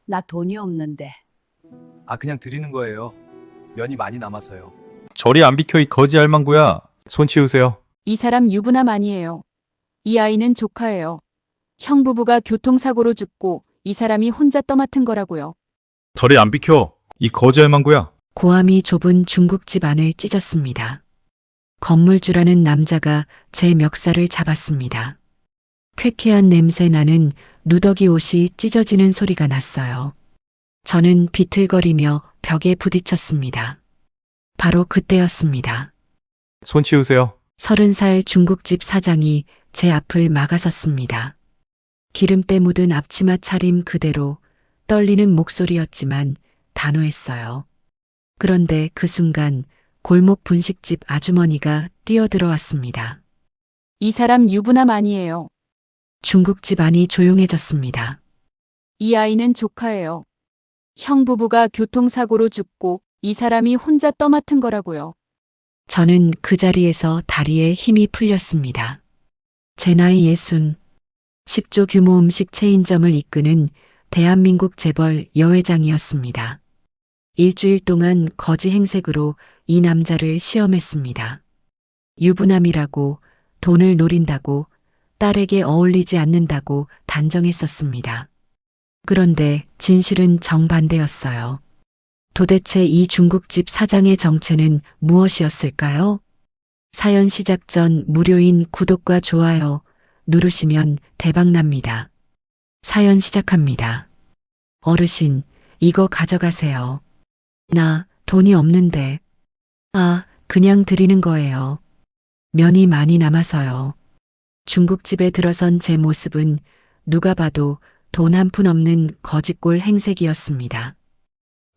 나 돈이 없는데. 그냥 드리는 거예요. 면이 많이 남아서요. 저리 안 비켜 이 거지 할망구야. 손 치우세요. 이 사람 유부남 아니에요. 이 아이는 조카예요. 형 부부가 교통사고로 죽고 이 사람이 혼자 떠맡은 거라고요. 저리 안 비켜 이 거지 할망구야. 고함이 좁은 중국집 안을 찢었습니다. 건물주라는 남자가 제 멱살을 잡았습니다. 쾌쾌한 냄새 나는 누더기 옷이 찢어지는 소리가 났어요. 저는 비틀거리며 벽에 부딪혔습니다. 바로 그때였습니다. 손 치우세요. 30살 중국집 사장이 제 앞을 막아섰습니다. 기름때 묻은 앞치마 차림 그대로 떨리는 목소리였지만 단호했어요. 그런데 그 순간 골목 분식집 아주머니가 뛰어들어왔습니다. 이 사람 유부남 아니에요. 중국집 안이 조용해졌습니다. 이 아이는 조카예요. 형 부부가 교통사고로 죽고 이 사람이 혼자 떠맡은 거라고요. 저는 그 자리에서 다리에 힘이 풀렸습니다. 제 나이 10조 규모 음식 체인점을 이끄는 대한민국 재벌 여회장이었습니다. 일주일 동안 거지 행색으로 이 남자를 시험했습니다. 유부남이라고, 돈을 노린다고, 딸에게 어울리지 않는다고 단정했었습니다. 그런데 진실은 정반대였어요. 도대체 이 중국집 사장의 정체는 무엇이었을까요? 사연 시작 전 무료인 구독과 좋아요 누르시면 대박납니다. 사연 시작합니다. 어르신, 이거 가져가세요. 나 돈이 없는데. 그냥 드리는 거예요. 면이 많이 남아서요. 중국집에 들어선 제 모습은 누가 봐도 돈 한 푼 없는 거지꼴 행색이었습니다.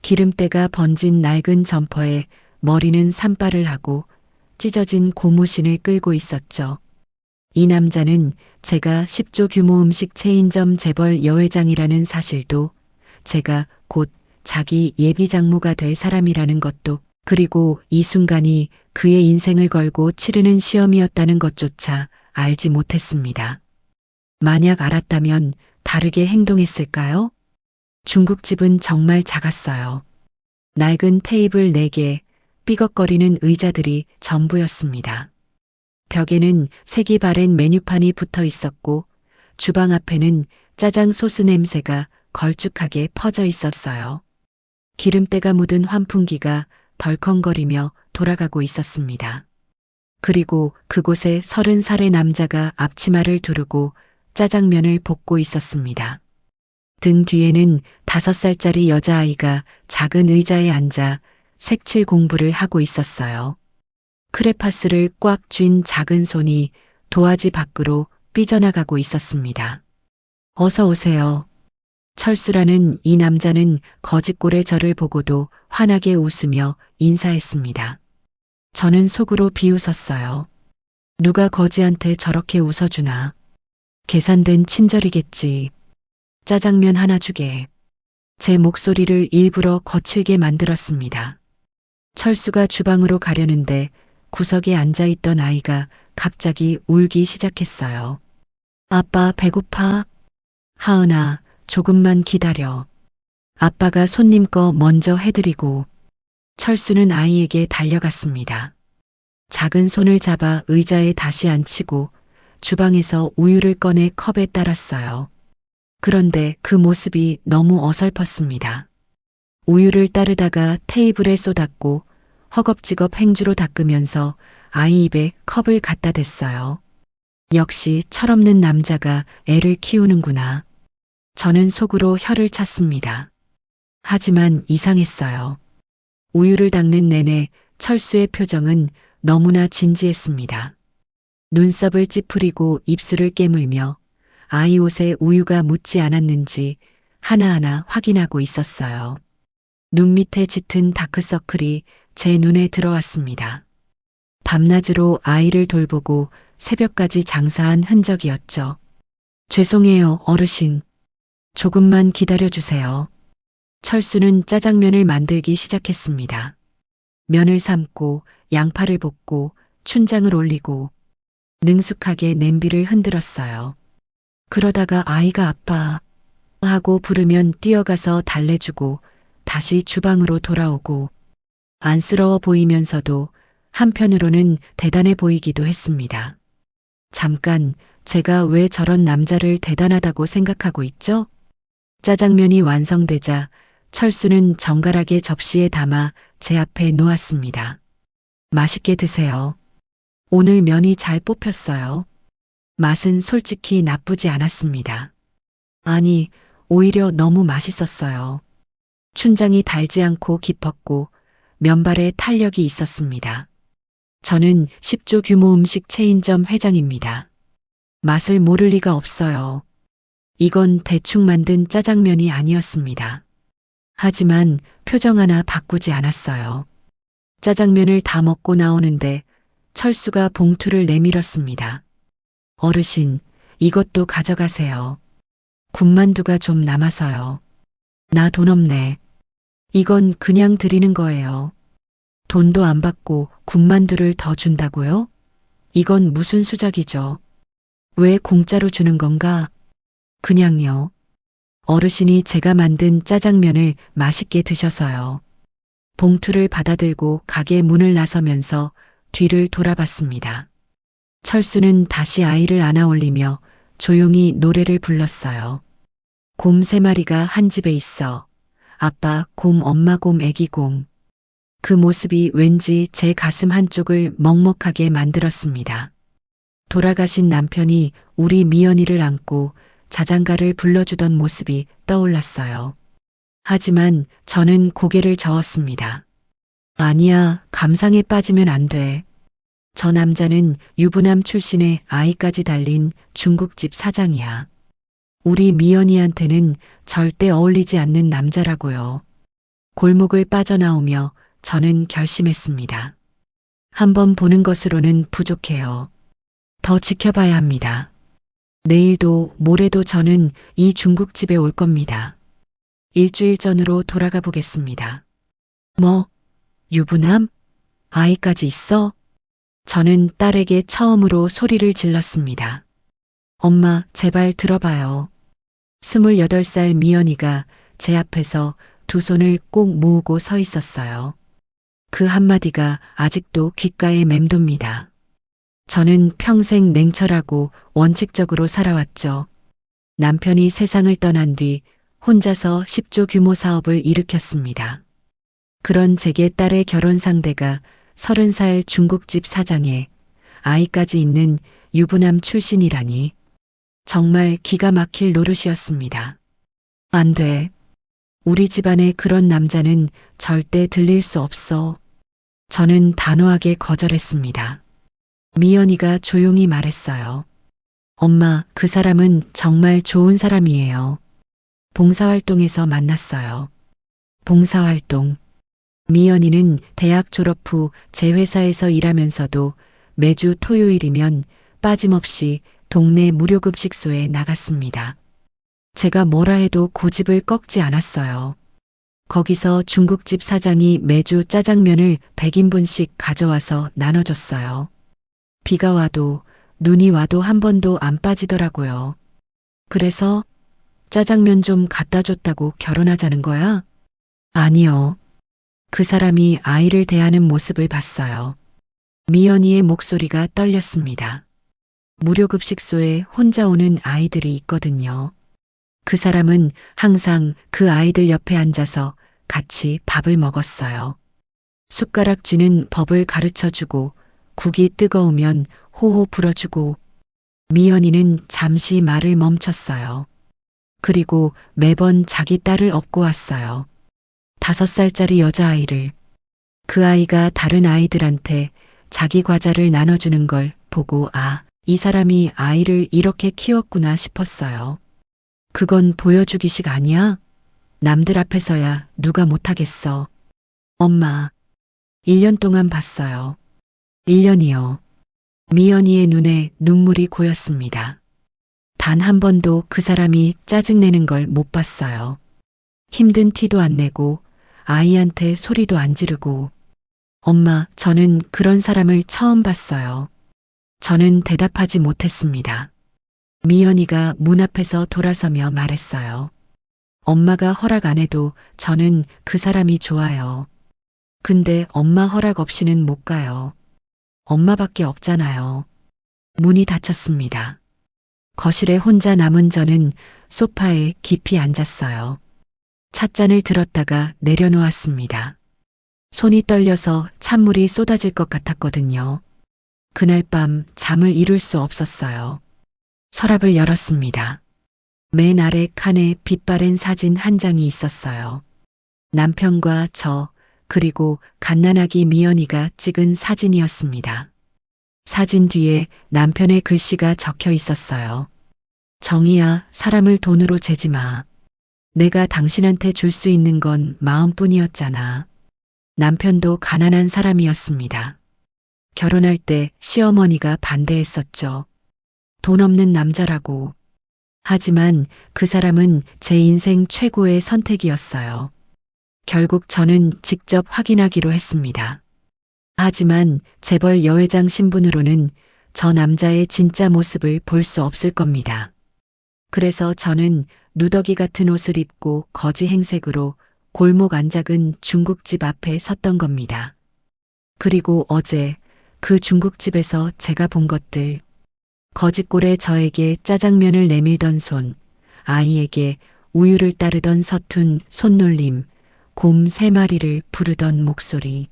기름때가 번진 낡은 점퍼에 머리는 산발을 하고 찢어진 고무신을 끌고 있었죠. 이 남자는 제가 10조 규모 음식 체인점 재벌 여회장이라는 사실도, 제가 곧 자기 예비 장모가 될 사람이라는 것도, 그리고 이 순간이 그의 인생을 걸고 치르는 시험이었다는 것조차 알지 못했습니다. 만약 알았다면 다르게 행동했을까요? 중국집은 정말 작았어요. 낡은 테이블 4개, 삐걱거리는 의자들이 전부였습니다. 벽에는 색이 바랜 메뉴판이 붙어 있었고 주방 앞에는 짜장 소스 냄새가 걸쭉하게 퍼져 있었어요. 기름때가 묻은 환풍기가 덜컹거리며 돌아가고 있었습니다. 그리고 그곳에 30살의 남자가 앞치마를 두르고 짜장면을 볶고 있었습니다. 등 뒤에는 5살짜리 여자아이가 작은 의자에 앉아 색칠 공부를 하고 있었어요. 크레파스를 꽉 쥔 작은 손이 도화지 밖으로 삐져나가고 있었습니다. 어서 오세요. 철수라는 이 남자는 거짓골의 저를 보고도 환하게 웃으며 인사했습니다. 저는 속으로 비웃었어요. 누가 거지한테 저렇게 웃어주나. 계산된 친절이겠지. 짜장면 하나 주게. 제 목소리를 일부러 거칠게 만들었습니다. 철수가 주방으로 가려는데 구석에 앉아있던 아이가 갑자기 울기 시작했어요. 아빠 배고파? 하은아, 조금만 기다려. 아빠가 손님 거 먼저 해드리고. 철수는 아이에게 달려갔습니다. 작은 손을 잡아 의자에 다시 앉히고 주방에서 우유를 꺼내 컵에 따랐어요. 그런데 그 모습이 너무 어설펐습니다. 우유를 따르다가 테이블에 쏟았고 허겁지겁 행주로 닦으면서 아이 입에 컵을 갖다 댔어요. 역시 철없는 남자가 애를 키우는구나. 저는 속으로 혀를 찼습니다. 하지만 이상했어요. 우유를 닦는 내내 철수의 표정은 너무나 진지했습니다. 눈썹을 찌푸리고 입술을 깨물며 아이 옷에 우유가 묻지 않았는지 하나하나 확인하고 있었어요. 눈 밑에 짙은 다크서클이 제 눈에 들어왔습니다. 밤낮으로 아이를 돌보고 새벽까지 장사한 흔적이었죠. 죄송해요, 어르신. 조금만 기다려주세요. 철수는 짜장면을 만들기 시작했습니다. 면을 삶고 양파를 볶고 춘장을 올리고 능숙하게 냄비를 흔들었어요. 그러다가 아이가 아빠 하고 부르면 뛰어가서 달래주고 다시 주방으로 돌아오고 안쓰러워 보이면서도 한편으로는 대단해 보이기도 했습니다. 잠깐, 제가 왜 저런 남자를 대단하다고 생각하고 있죠? 짜장면이 완성되자 철수는 정갈하게 접시에 담아 제 앞에 놓았습니다. 맛있게 드세요. 오늘 면이 잘 뽑혔어요. 맛은 솔직히 나쁘지 않았습니다. 아니, 오히려 너무 맛있었어요. 춘장이 달지 않고 깊었고 면발에 탄력이 있었습니다. 저는 10조 규모 음식 체인점 회장입니다. 맛을 모를 리가 없어요. 이건 대충 만든 짜장면이 아니었습니다. 하지만 표정 하나 바꾸지 않았어요. 짜장면을 다 먹고 나오는데 철수가 봉투를 내밀었습니다. 어르신, 이것도 가져가세요. 군만두가 좀 남아서요. 나 돈 없네. 이건 그냥 드리는 거예요. 돈도 안 받고 군만두를 더 준다고요? 이건 무슨 수작이죠? 왜 공짜로 주는 건가? 그냥요. 어르신이 제가 만든 짜장면을 맛있게 드셔서요. 봉투를 받아들고 가게 문을 나서면서 뒤를 돌아봤습니다. 철수는 다시 아이를 안아 올리며 조용히 노래를 불렀어요. 곰 3마리가 한 집에 있어. 아빠 곰, 엄마 곰, 애기 곰. 그 모습이 왠지 제 가슴 한쪽을 먹먹하게 만들었습니다. 돌아가신 남편이 우리 미연이를 안고 자장가를 불러주던 모습이 떠올랐어요. 하지만 저는 고개를 저었습니다. 아니야, 감상에 빠지면 안 돼. 저 남자는 유부남 출신의 아이까지 달린 중국집 사장이야. 우리 미연이한테는 절대 어울리지 않는 남자라고요. 골목을 빠져나오며 저는 결심했습니다. 한번 보는 것으로는 부족해요. 더 지켜봐야 합니다. 내일도 모레도 저는 이 중국집에 올 겁니다. 일주일 전으로 돌아가 보겠습니다. 뭐? 유부남? 아이까지 있어? 저는 딸에게 처음으로 소리를 질렀습니다. 엄마, 제발 들어봐요. 28살 미연이가 제 앞에서 두 손을 꼭 모으고 서 있었어요. 그 한마디가 아직도 귓가에 맴돕니다. 저는 평생 냉철하고 원칙적으로 살아왔죠. 남편이 세상을 떠난 뒤 혼자서 10조 규모 사업을 일으켰습니다. 그런 제게 딸의 결혼 상대가 30살 중국집 사장에 아이까지 있는 유부남 출신이라니 정말 기가 막힐 노릇이었습니다. 안 돼. 우리 집안에 그런 남자는 절대 들릴 수 없어. 저는 단호하게 거절했습니다. 미연이가 조용히 말했어요. 엄마, 그 사람은 정말 좋은 사람이에요. 봉사활동에서 만났어요. 봉사활동. 미연이는 대학 졸업 후 제 회사에서 일하면서도 매주 토요일이면 빠짐없이 동네 무료급식소에 나갔습니다. 제가 뭐라 해도 고집을 꺾지 않았어요. 거기서 중국집 사장이 매주 짜장면을 100인분씩 가져와서 나눠줬어요. 비가 와도 눈이 와도 한 번도 안 빠지더라고요. 그래서 짜장면 좀 갖다 줬다고 결혼하자는 거야? 아니요. 그 사람이 아이를 대하는 모습을 봤어요. 미연이의 목소리가 떨렸습니다. 무료급식소에 혼자 오는 아이들이 있거든요. 그 사람은 항상 그 아이들 옆에 앉아서 같이 밥을 먹었어요. 숟가락 쥐는 법을 가르쳐주고 국이 뜨거우면 호호 불어주고. 미연이는 잠시 말을 멈췄어요. 그리고 매번 자기 딸을 업고 왔어요. 5살짜리 여자아이를. 그 아이가 다른 아이들한테 자기 과자를 나눠주는 걸 보고 이 사람이 아이를 이렇게 키웠구나 싶었어요. 그건 보여주기식 아니야? 남들 앞에서야 누가 못하겠어. 엄마, 1년 동안 봤어요. 1년이요. 미연이의 눈에 눈물이 고였습니다. 단 한 번도 그 사람이 짜증내는 걸 못 봤어요. 힘든 티도 안 내고 아이한테 소리도 안 지르고. 엄마, 저는 그런 사람을 처음 봤어요. 저는 대답하지 못했습니다. 미연이가 문 앞에서 돌아서며 말했어요. 엄마가 허락 안 해도 저는 그 사람이 좋아요. 근데 엄마 허락 없이는 못 가요. 엄마밖에 없잖아요. 문이 닫혔습니다. 거실에 혼자 남은 저는 소파에 깊이 앉았어요. 찻잔을 들었다가 내려놓았습니다. 손이 떨려서 찬물이 쏟아질 것 같았거든요. 그날 밤 잠을 이룰 수 없었어요. 서랍을 열었습니다. 맨 아래 칸에 빛바랜 사진 한 장이 있었어요. 남편과 저, 그리고 갓난아기 미연이가 찍은 사진이었습니다. 사진 뒤에 남편의 글씨가 적혀 있었어요. 정희야, 사람을 돈으로 재지 마. 내가 당신한테 줄 수 있는 건 마음뿐이었잖아. 남편도 가난한 사람이었습니다. 결혼할 때 시어머니가 반대했었죠. 돈 없는 남자라고. 하지만 그 사람은 제 인생 최고의 선택이었어요. 결국 저는 직접 확인하기로 했습니다. 하지만 재벌 여회장 신분으로는 저 남자의 진짜 모습을 볼 수 없을 겁니다. 그래서 저는 누더기 같은 옷을 입고 거지 행색으로 골목 안 작은 중국집 앞에 섰던 겁니다. 그리고 어제 그 중국집에서 제가 본 것들, 거짓골에 저에게 짜장면을 내밀던 손, 아이에게 우유를 따르던 서툰 손놀림, 곰 3마리를 부르던 목소리.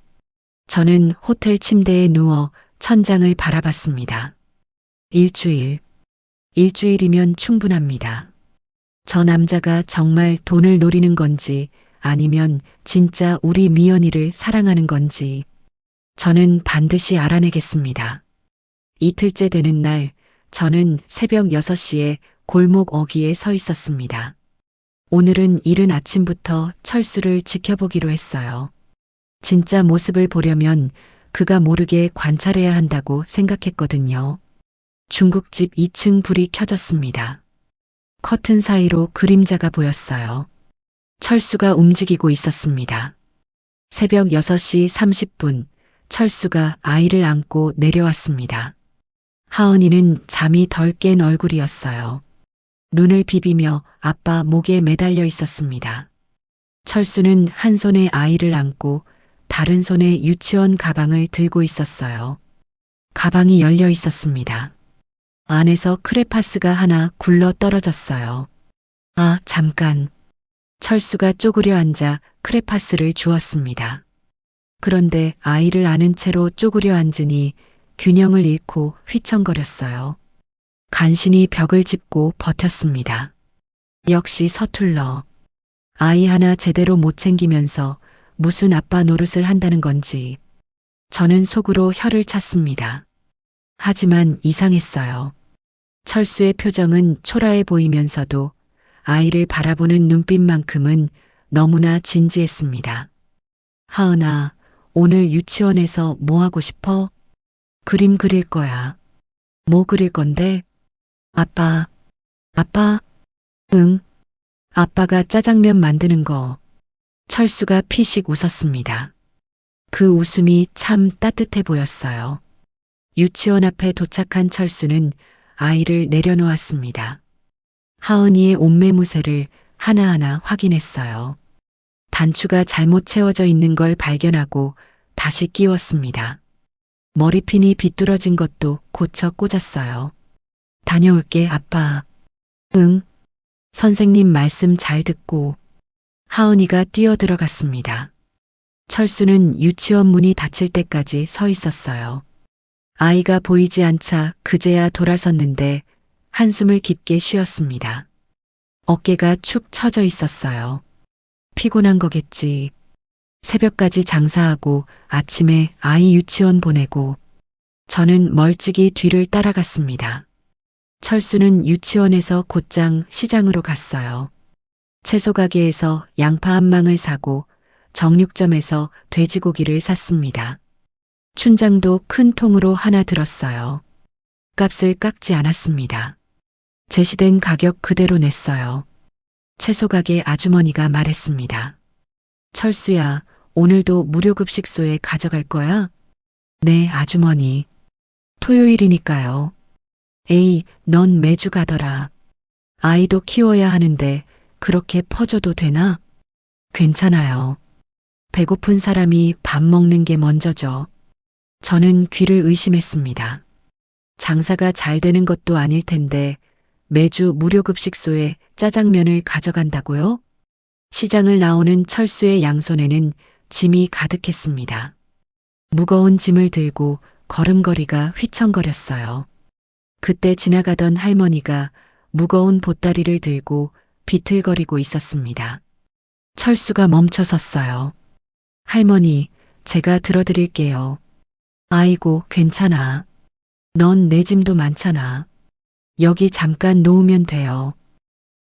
저는 호텔 침대에 누워 천장을 바라봤습니다. 일주일이면 충분합니다. 저 남자가 정말 돈을 노리는 건지 아니면 진짜 우리 미연이를 사랑하는 건지 저는 반드시 알아내겠습니다. 이틀째 되는 날 저는 새벽 6시에 골목 어귀에 서 있었습니다. 오늘은 이른 아침부터 철수를 지켜보기로 했어요. 진짜 모습을 보려면 그가 모르게 관찰해야 한다고 생각했거든요. 중국집 2층 불이 켜졌습니다. 커튼 사이로 그림자가 보였어요. 철수가 움직이고 있었습니다. 새벽 6시 30분 철수가 아이를 안고 내려왔습니다. 하은이는 잠이 덜 깬 얼굴이었어요. 눈을 비비며 아빠 목에 매달려 있었습니다. 철수는 한 손에 아이를 안고 다른 손에 유치원 가방을 들고 있었어요. 가방이 열려 있었습니다. 안에서 크레파스가 하나 굴러 떨어졌어요. 아, 잠깐. 철수가 쪼그려 앉아 크레파스를 주었습니다. 그런데 아이를 안은 채로 쪼그려 앉으니 균형을 잃고 휘청거렸어요. 간신히 벽을 짚고 버텼습니다. 역시 서툴러. 아이 하나 제대로 못 챙기면서 무슨 아빠 노릇을 한다는 건지 저는 속으로 혀를 찼습니다. 하지만 이상했어요. 철수의 표정은 초라해 보이면서도 아이를 바라보는 눈빛만큼은 너무나 진지했습니다. 하은아, 오늘 유치원에서 뭐 하고 싶어? 그림 그릴 거야. 뭐 그릴 건데? 아빠. 응. 아빠가 짜장면 만드는 거. 철수가 피식 웃었습니다. 그 웃음이 참 따뜻해 보였어요. 유치원 앞에 도착한 철수는 아이를 내려놓았습니다. 하은이의 옷매무새를 하나하나 확인했어요. 단추가 잘못 채워져 있는 걸 발견하고 다시 끼웠습니다. 머리핀이 비뚤어진 것도 고쳐 꽂았어요. 다녀올게, 아빠. 응. 선생님 말씀 잘 듣고. 하은이가 뛰어들어갔습니다. 철수는 유치원 문이 닫힐 때까지 서 있었어요. 아이가 보이지 않자 그제야 돌아섰는데 한숨을 깊게 쉬었습니다. 어깨가 축 처져 있었어요. 피곤한 거겠지. 새벽까지 장사하고 아침에 아이 유치원 보내고 저는 멀찍이 뒤를 따라갔습니다. 철수는 유치원에서 곧장 시장으로 갔어요. 채소 가게에서 양파 한 망을 사고 정육점에서 돼지고기를 샀습니다. 춘장도 큰 통으로 하나 들었어요. 값을 깎지 않았습니다. 제시된 가격 그대로 냈어요. 채소 가게 아주머니가 말했습니다. 철수야, 오늘도 무료급식소에 가져갈 거야? 네, 아주머니. 토요일이니까요. 에이, 넌 매주 가더라. 아이도 키워야 하는데 그렇게 퍼줘도 되나? 괜찮아요. 배고픈 사람이 밥 먹는 게 먼저죠. 저는 귀를 의심했습니다. 장사가 잘 되는 것도 아닐 텐데 매주 무료급식소에 짜장면을 가져간다고요? 시장을 나오는 철수의 양손에는 짐이 가득했습니다. 무거운 짐을 들고 걸음걸이가 휘청거렸어요. 그때 지나가던 할머니가 무거운 보따리를 들고 비틀거리고 있었습니다. 철수가 멈춰 섰어요. 할머니, 제가 들어드릴게요. 아이고, 괜찮아. 넌 내 짐도 많잖아. 여기 잠깐 놓으면 돼요.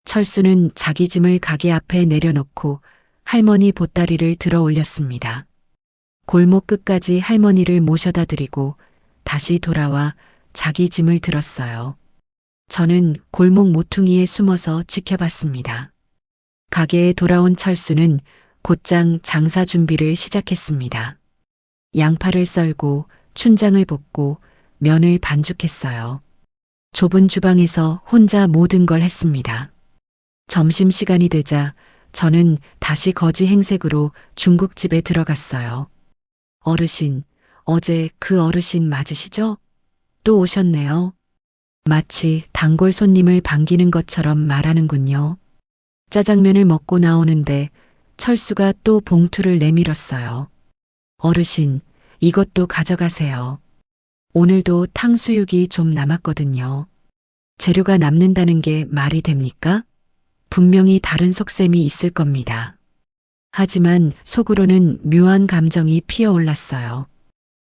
철수는 자기 짐을 가게 앞에 내려놓고 할머니 보따리를 들어 올렸습니다. 골목 끝까지 할머니를 모셔다 드리고 다시 돌아와 자기 짐을 들었어요. 저는 골목 모퉁이에 숨어서 지켜봤습니다. 가게에 돌아온 철수는 곧장 장사 준비를 시작했습니다. 양파를 썰고 춘장을 볶고 면을 반죽했어요. 좁은 주방에서 혼자 모든 걸 했습니다. 점심시간이 되자 저는 다시 거지 행색으로 중국집에 들어갔어요. 어르신, 어제 그 어르신 맞으시죠? 또 오셨네요. 마치 단골 손님을 반기는 것처럼 말하는군요. 짜장면을 먹고 나오는데 철수가 또 봉투를 내밀었어요. 어르신, 이것도 가져가세요. 오늘도 탕수육이 좀 남았거든요. 재료가 남는다는 게 말이 됩니까? 분명히 다른 속셈이 있을 겁니다. 하지만 속으로는 묘한 감정이 피어올랐어요.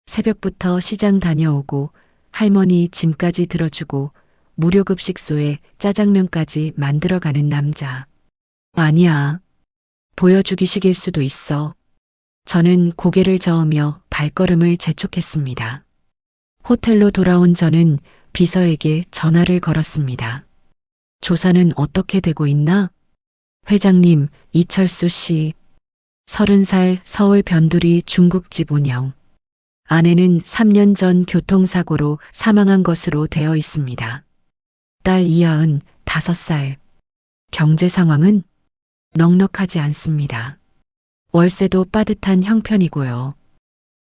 새벽부터 시장 다녀오고 할머니 짐까지 들어주고 무료급식소에 짜장면까지 만들어가는 남자. 아니야. 보여주기식일 수도 있어. 저는 고개를 저으며 발걸음을 재촉했습니다. 호텔로 돌아온 저는 비서에게 전화를 걸었습니다. 조사는 어떻게 되고 있나? 회장님, 이철수 씨. 30살 서울 변두리 중국집 운영. 아내는 3년 전 교통사고로 사망한 것으로 되어 있습니다. 딸 이하은 5살. 경제 상황은 넉넉하지 않습니다. 월세도 빠듯한 형편이고요.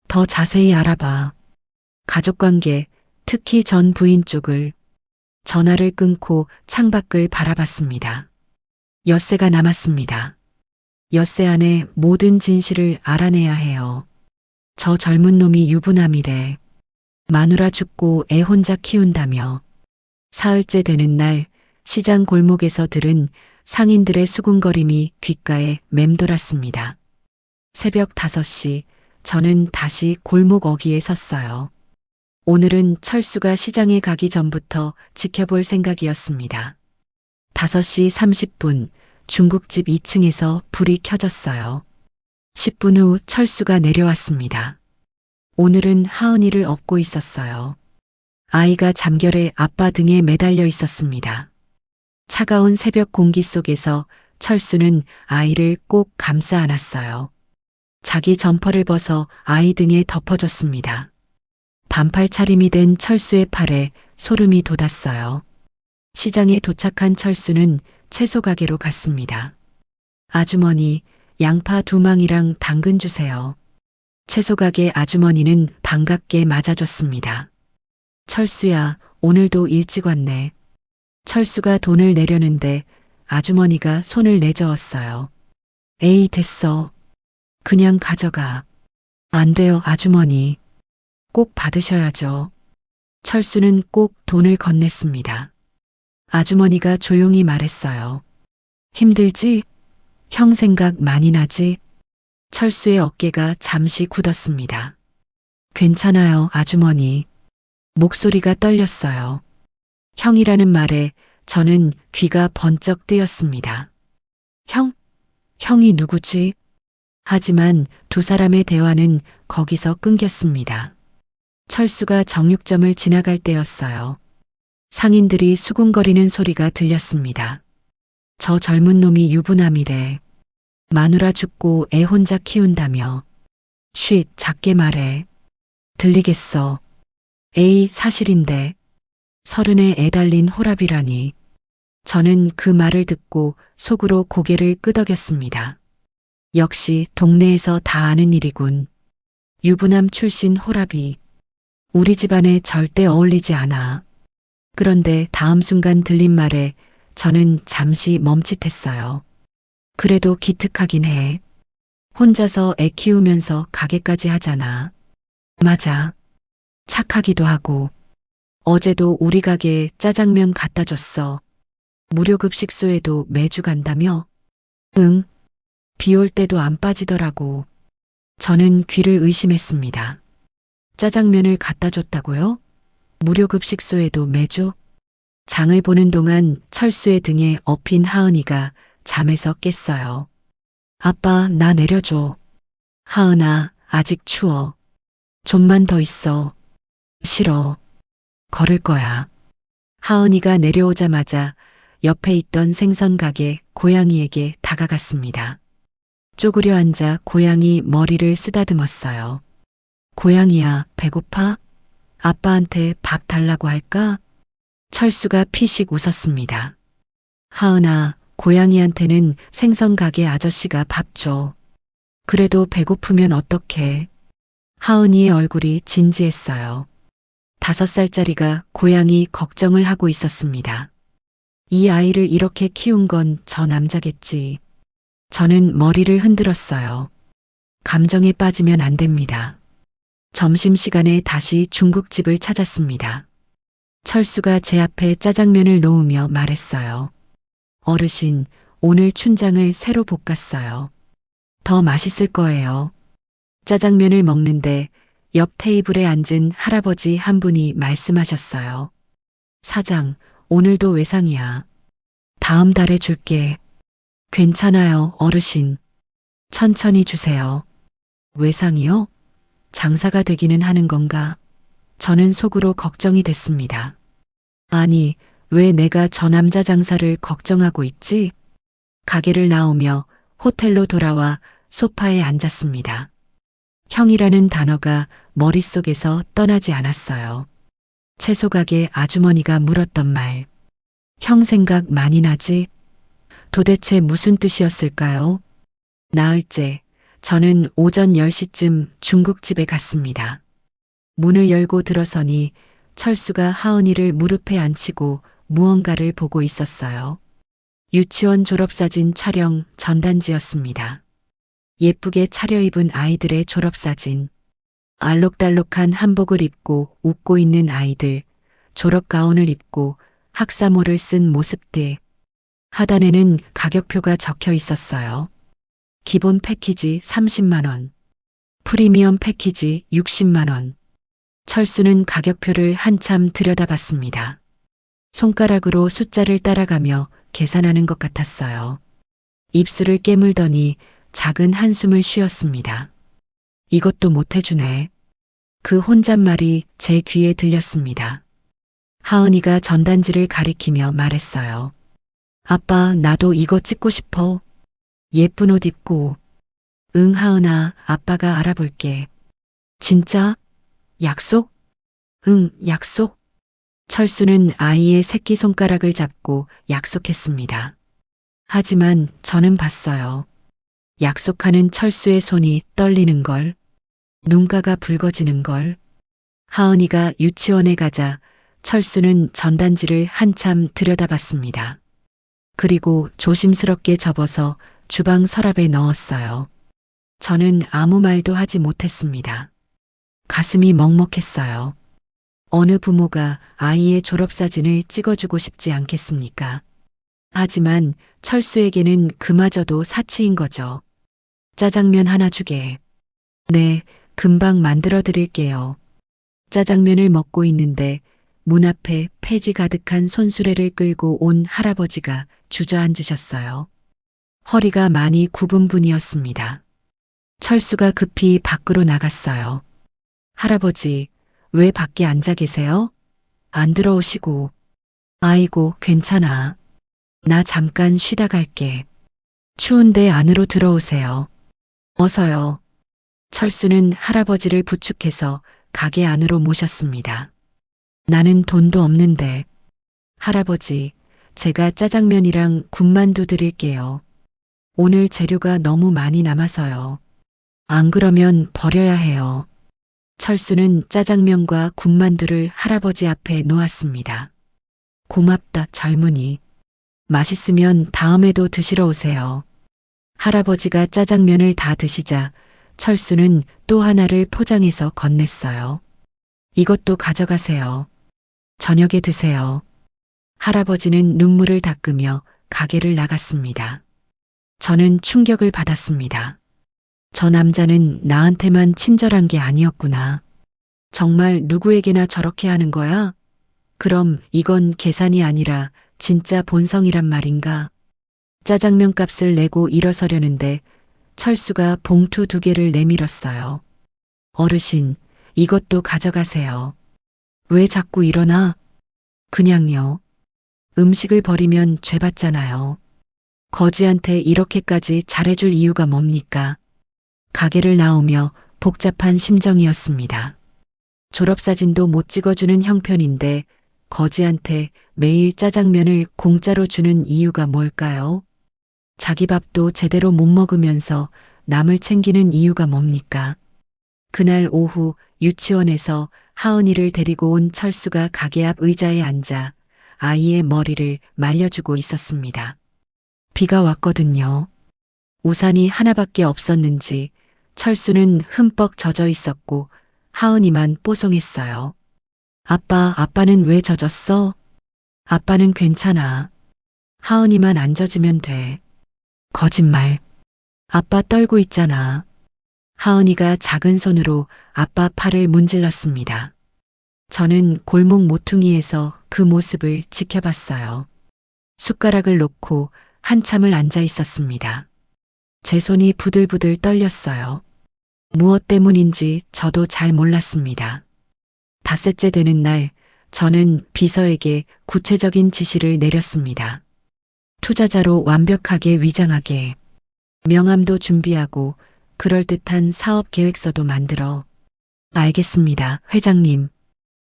더 자세히 알아봐. 가족관계, 특히 전 부인 쪽을. 전화를 끊고 창밖을 바라봤습니다. 엿새가 남았습니다. 엿새 안에 모든 진실을 알아내야 해요. 저 젊은 놈이 유부남이래. 마누라 죽고 애 혼자 키운다며. 사흘째 되는 날 시장 골목에서 들은 상인들의 수군거림이 귓가에 맴돌았습니다. 새벽 5시 저는 다시 골목 어귀에 섰어요. 오늘은 철수가 시장에 가기 전부터 지켜볼 생각이었습니다. 5시 30분 중국집 2층에서 불이 켜졌어요. 10분 후 철수가 내려왔습니다. 오늘은 하은이를 업고 있었어요. 아이가 잠결에 아빠 등에 매달려 있었습니다. 차가운 새벽 공기 속에서 철수는 아이를 꼭 감싸 안았어요. 자기 점퍼를 벗어 아이 등에 덮어줬습니다. 반팔 차림이 된 철수의 팔에 소름이 돋았어요. 시장에 도착한 철수는 채소 가게로 갔습니다. 아주머니, 양파 2망이랑 당근 주세요. 채소 가게 아주머니는 반갑게 맞아줬습니다. 철수야, 오늘도 일찍 왔네. 철수가 돈을 내려는데 아주머니가 손을 내저었어요. 에이, 됐어. 그냥 가져가. 안 돼요, 아주머니. 꼭 받으셔야죠. 철수는 꼭 돈을 건넸습니다. 아주머니가 조용히 말했어요. 힘들지? 형 생각 많이 나지? 철수의 어깨가 잠시 굳었습니다. 괜찮아요, 아주머니. 목소리가 떨렸어요. 형이라는 말에 저는 귀가 번쩍 뜨였습니다. 형? 형이 누구지? 하지만 두 사람의 대화는 거기서 끊겼습니다. 철수가 정육점을 지나갈 때였어요. 상인들이 수군거리는 소리가 들렸습니다. 저 젊은 놈이 유부남이래. 마누라 죽고 애 혼자 키운다며. 쉿, 작게 말해. 들리겠어. 에이, 사실인데. 30에 애 달린 호랍이라니. 저는 그 말을 듣고 속으로 고개를 끄덕였습니다. 역시 동네에서 다 아는 일이군. 유부남 출신 호랍이 우리 집안에 절대 어울리지 않아. 그런데 다음 순간 들린 말에 저는 잠시 멈칫했어요. 그래도 기특하긴 해. 혼자서 애 키우면서 가게까지 하잖아. 맞아. 착하기도 하고. 어제도 우리 가게에 짜장면 갖다 줬어. 무료급식소에도 매주 간다며? 응. 비 올 때도 안 빠지더라고. 저는 귀를 의심했습니다. 짜장면을 갖다 줬다고요? 무료급식소에도 매주? 장을 보는 동안 철수의 등에 엎인 하은이가 잠에서 깼어요. 아빠, 나 내려줘. 하은아, 아직 추워. 좀만 더 있어. 싫어. 걸을 거야. 하은이가 내려오자마자 옆에 있던 생선 가게 고양이에게 다가갔습니다. 쪼그려 앉아 고양이 머리를 쓰다듬었어요. 고양이야, 배고파? 아빠한테 밥 달라고 할까? 철수가 피식 웃었습니다. 하은아, 고양이한테는 생선 가게 아저씨가 밥 줘. 그래도 배고프면 어떡해? 하은이의 얼굴이 진지했어요. 5살짜리가 고양이 걱정을 하고 있었습니다. 이 아이를 이렇게 키운 건 저 남자겠지. 저는 머리를 흔들었어요. 감정에 빠지면 안 됩니다. 점심시간에 다시 중국집을 찾았습니다. 철수가 제 앞에 짜장면을 놓으며 말했어요. 어르신, 오늘 춘장을 새로 볶았어요. 더 맛있을 거예요. 짜장면을 먹는데 옆 테이블에 앉은 할아버지 한 분이 말씀하셨어요. 사장, 오늘도 외상이야. 다음 달에 줄게. 괜찮아요, 어르신. 천천히 주세요. 외상이요? 장사가 되기는 하는 건가? 저는 속으로 걱정이 됐습니다. 아니, 왜 내가 저 남자 장사를 걱정하고 있지? 가게를 나오며 호텔로 돌아와 소파에 앉았습니다. 형이라는 단어가 머릿속에서 떠나지 않았어요. 채소 가게 아주머니가 물었던 말. 형 생각 많이 나지? 도대체 무슨 뜻이었을까요? 나흘째, 저는 오전 10시쯤 중국집에 갔습니다. 문을 열고 들어서니 철수가 하은이를 무릎에 앉히고 무언가를 보고 있었어요. 유치원 졸업사진 촬영 전단지였습니다. 예쁘게 차려입은 아이들의 졸업사진. 알록달록한 한복을 입고 웃고 있는 아이들, 졸업가운을 입고 학사모를 쓴 모습들. 하단에는 가격표가 적혀 있었어요. 기본 패키지 30만 원, 프리미엄 패키지 60만 원. 철수는 가격표를 한참 들여다봤습니다. 손가락으로 숫자를 따라가며 계산하는 것 같았어요. 입술을 깨물더니 작은 한숨을 쉬었습니다. 이것도 못해주네. 그 혼잣말이 제 귀에 들렸습니다. 하은이가 전단지를 가리키며 말했어요. 아빠, 나도 이거 찍고 싶어. 예쁜 옷 입고. 응, 하은아, 아빠가 알아볼게. 진짜? 약속? 응, 약속. 철수는 아이의 새끼손가락을 잡고 약속했습니다. 하지만 저는 봤어요. 약속하는 철수의 손이 떨리는 걸, 눈가가 붉어지는 걸. 하은이가 유치원에 가자 철수는 전단지를 한참 들여다봤습니다. 그리고 조심스럽게 접어서 주방 서랍에 넣었어요. 저는 아무 말도 하지 못했습니다. 가슴이 먹먹했어요. 어느 부모가 아이의 졸업사진을 찍어주고 싶지 않겠습니까? 하지만 철수에게는 그마저도 사치인 거죠. 짜장면 하나 주게. 네, 금방 만들어 드릴게요. 짜장면을 먹고 있는데 문 앞에 폐지 가득한 손수레를 끌고 온 할아버지가 주저앉으셨어요. 허리가 많이 굽은 분이었습니다. 철수가 급히 밖으로 나갔어요. 할아버지, 왜 밖에 앉아 계세요? 안 들어오시고. 아이고, 괜찮아. 나 잠깐 쉬다 갈게. 추운데 안으로 들어오세요. 어서요. 철수는 할아버지를 부축해서 가게 안으로 모셨습니다. 나는 돈도 없는데. 할아버지, 제가 짜장면이랑 군만두 드릴게요. 오늘 재료가 너무 많이 남아서요. 안 그러면 버려야 해요. 철수는 짜장면과 군만두를 할아버지 앞에 놓았습니다. 고맙다, 젊은이. 맛있으면 다음에도 드시러 오세요. 할아버지가 짜장면을 다 드시자 철수는 또 하나를 포장해서 건넸어요. 이것도 가져가세요. 저녁에 드세요. 할아버지는 눈물을 닦으며 가게를 나갔습니다. 저는 충격을 받았습니다. 저 남자는 나한테만 친절한 게 아니었구나. 정말 누구에게나 저렇게 하는 거야? 그럼 이건 계산이 아니라 진짜 본성이란 말인가? 짜장면 값을 내고 일어서려는데 철수가 봉투 2개를 내밀었어요. 어르신, 이것도 가져가세요. 왜 자꾸 일어나? 그냥요. 음식을 버리면 죄 받잖아요. 거지한테 이렇게까지 잘해줄 이유가 뭡니까? 가게를 나오며 복잡한 심정이었습니다. 졸업사진도 못 찍어주는 형편인데 거지한테 매일 짜장면을 공짜로 주는 이유가 뭘까요? 자기 밥도 제대로 못 먹으면서 남을 챙기는 이유가 뭡니까? 그날 오후 유치원에서 하은이를 데리고 온 철수가 가게 앞 의자에 앉아 아이의 머리를 말려주고 있었습니다. 비가 왔거든요. 우산이 하나밖에 없었는지 철수는 흠뻑 젖어 있었고 하은이만 뽀송했어요. 아빠는 왜 젖었어? 아빠는 괜찮아. 하은이만 안 젖으면 돼. 거짓말. 아빠 떨고 있잖아. 하은이가 작은 손으로 아빠 팔을 문질렀습니다. 저는 골목 모퉁이에서 그 모습을 지켜봤어요. 숟가락을 놓고 한참을 앉아 있었습니다. 제 손이 부들부들 떨렸어요. 무엇 때문인지 저도 잘 몰랐습니다. 닷새째 되는 날, 저는 비서에게 구체적인 지시를 내렸습니다. 투자자로 완벽하게 위장하게, 명함도 준비하고 그럴듯한 사업 계획서도 만들어. 알겠습니다, 회장님.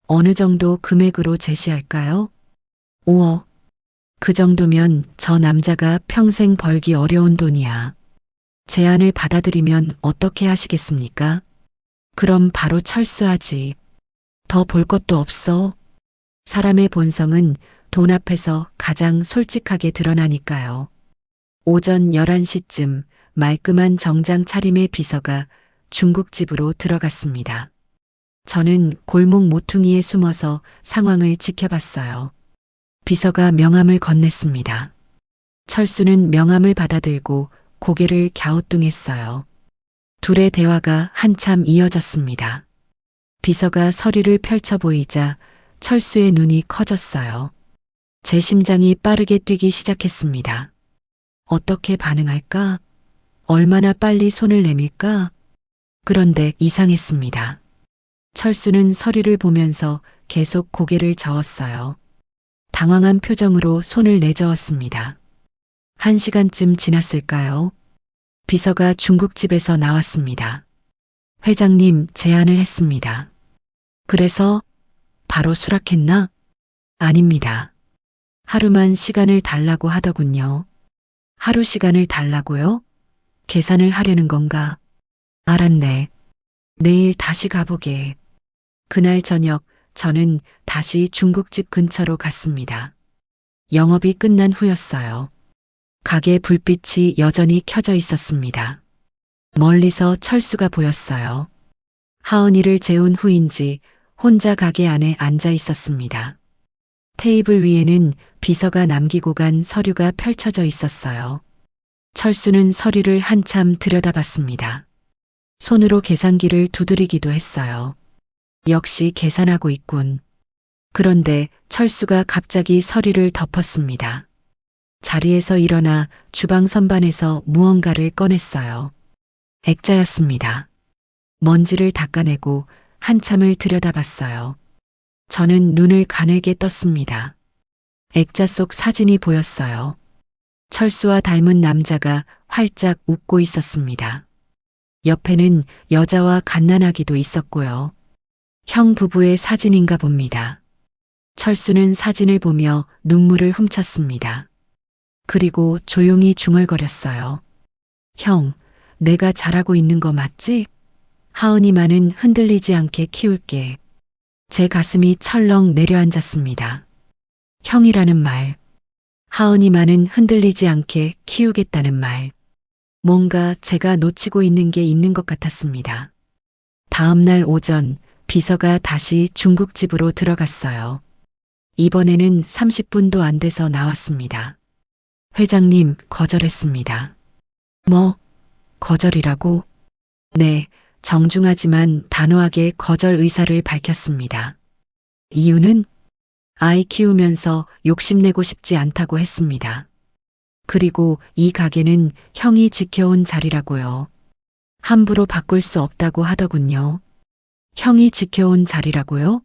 어느 정도 금액으로 제시할까요? 5억. 그 정도면 저 남자가 평생 벌기 어려운 돈이야. 제안을 받아들이면 어떻게 하시겠습니까? 그럼 바로 철수하지. 더 볼 것도 없어. 사람의 본성은 돈 앞에서 가장 솔직하게 드러나니까요. 오전 11시쯤 말끔한 정장 차림의 비서가 중국집으로 들어갔습니다. 저는 골목 모퉁이에 숨어서 상황을 지켜봤어요. 비서가 명함을 건넸습니다. 철수는 명함을 받아들고 고개를 갸우뚱했어요. 둘의 대화가 한참 이어졌습니다. 비서가 서류를 펼쳐 보이자 철수의 눈이 커졌어요. 제 심장이 빠르게 뛰기 시작했습니다. 어떻게 반응할까? 얼마나 빨리 손을 내밀까? 그런데 이상했습니다. 철수는 서류를 보면서 계속 고개를 저었어요. 당황한 표정으로 손을 내저었습니다. 1시간쯤 지났을까요? 비서가 중국집에서 나왔습니다. 회장님, 제안을 했습니다. 그래서 바로 수락했나? 아닙니다. 하루만 시간을 달라고 하더군요. 하루 시간을 달라고요? 계산을 하려는 건가? 알았네. 내일 다시 가보게. 그날 저녁 저는 다시 중국집 근처로 갔습니다. 영업이 끝난 후였어요. 가게 불빛이 여전히 켜져 있었습니다. 멀리서 철수가 보였어요. 하은이를 재운 후인지 혼자 가게 안에 앉아 있었습니다. 테이블 위에는 비서가 남기고 간 서류가 펼쳐져 있었어요. 철수는 서류를 한참 들여다봤습니다. 손으로 계산기를 두드리기도 했어요. 역시 계산하고 있군. 그런데 철수가 갑자기 서류를 덮었습니다. 자리에서 일어나 주방 선반에서 무언가를 꺼냈어요. 액자였습니다. 먼지를 닦아내고 한참을 들여다봤어요. 저는 눈을 가늘게 떴습니다. 액자 속 사진이 보였어요. 철수와 닮은 남자가 활짝 웃고 있었습니다. 옆에는 여자와 갓난아기도 있었고요. 형 부부의 사진인가 봅니다. 철수는 사진을 보며 눈물을 훔쳤습니다. 그리고 조용히 중얼거렸어요. 형, 내가 잘하고 있는 거 맞지? 하은이만은 흔들리지 않게 키울게. 제 가슴이 철렁 내려앉았습니다. 형이라는 말, 하은이만은 흔들리지 않게 키우겠다는 말. 뭔가 제가 놓치고 있는 게 있는 것 같았습니다. 다음 날 오전, 비서가 다시 중국집으로 들어갔어요. 이번에는 30분도 안 돼서 나왔습니다. 회장님, 거절했습니다. 뭐, 거절이라고? 네, 정중하지만 단호하게 거절 의사를 밝혔습니다. 이유는 아이 키우면서 욕심내고 싶지 않다고 했습니다. 그리고 이 가게는 형이 지켜온 자리라고요. 함부로 바꿀 수 없다고 하더군요. 형이 지켜온 자리라고요?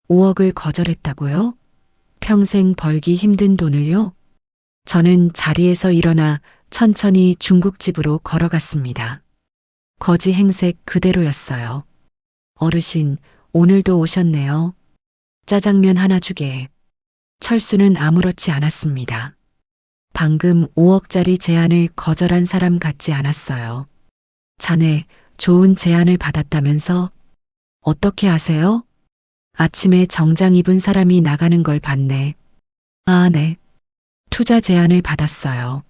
5억을 거절했다고요? 평생 벌기 힘든 돈을요? 저는 자리에서 일어나 천천히 중국집으로 걸어갔습니다. 거지 행색 그대로였어요. 어르신, 오늘도 오셨네요. 짜장면 하나 주게. 철수는 아무렇지 않았습니다. 방금 5억짜리 제안을 거절한 사람 같지 않았어요. 자네, 좋은 제안을 받았다면서? 어떻게 아세요? 아침에 정장 입은 사람이 나가는 걸 봤네. 아, 네. 투자 제안을 받았어요.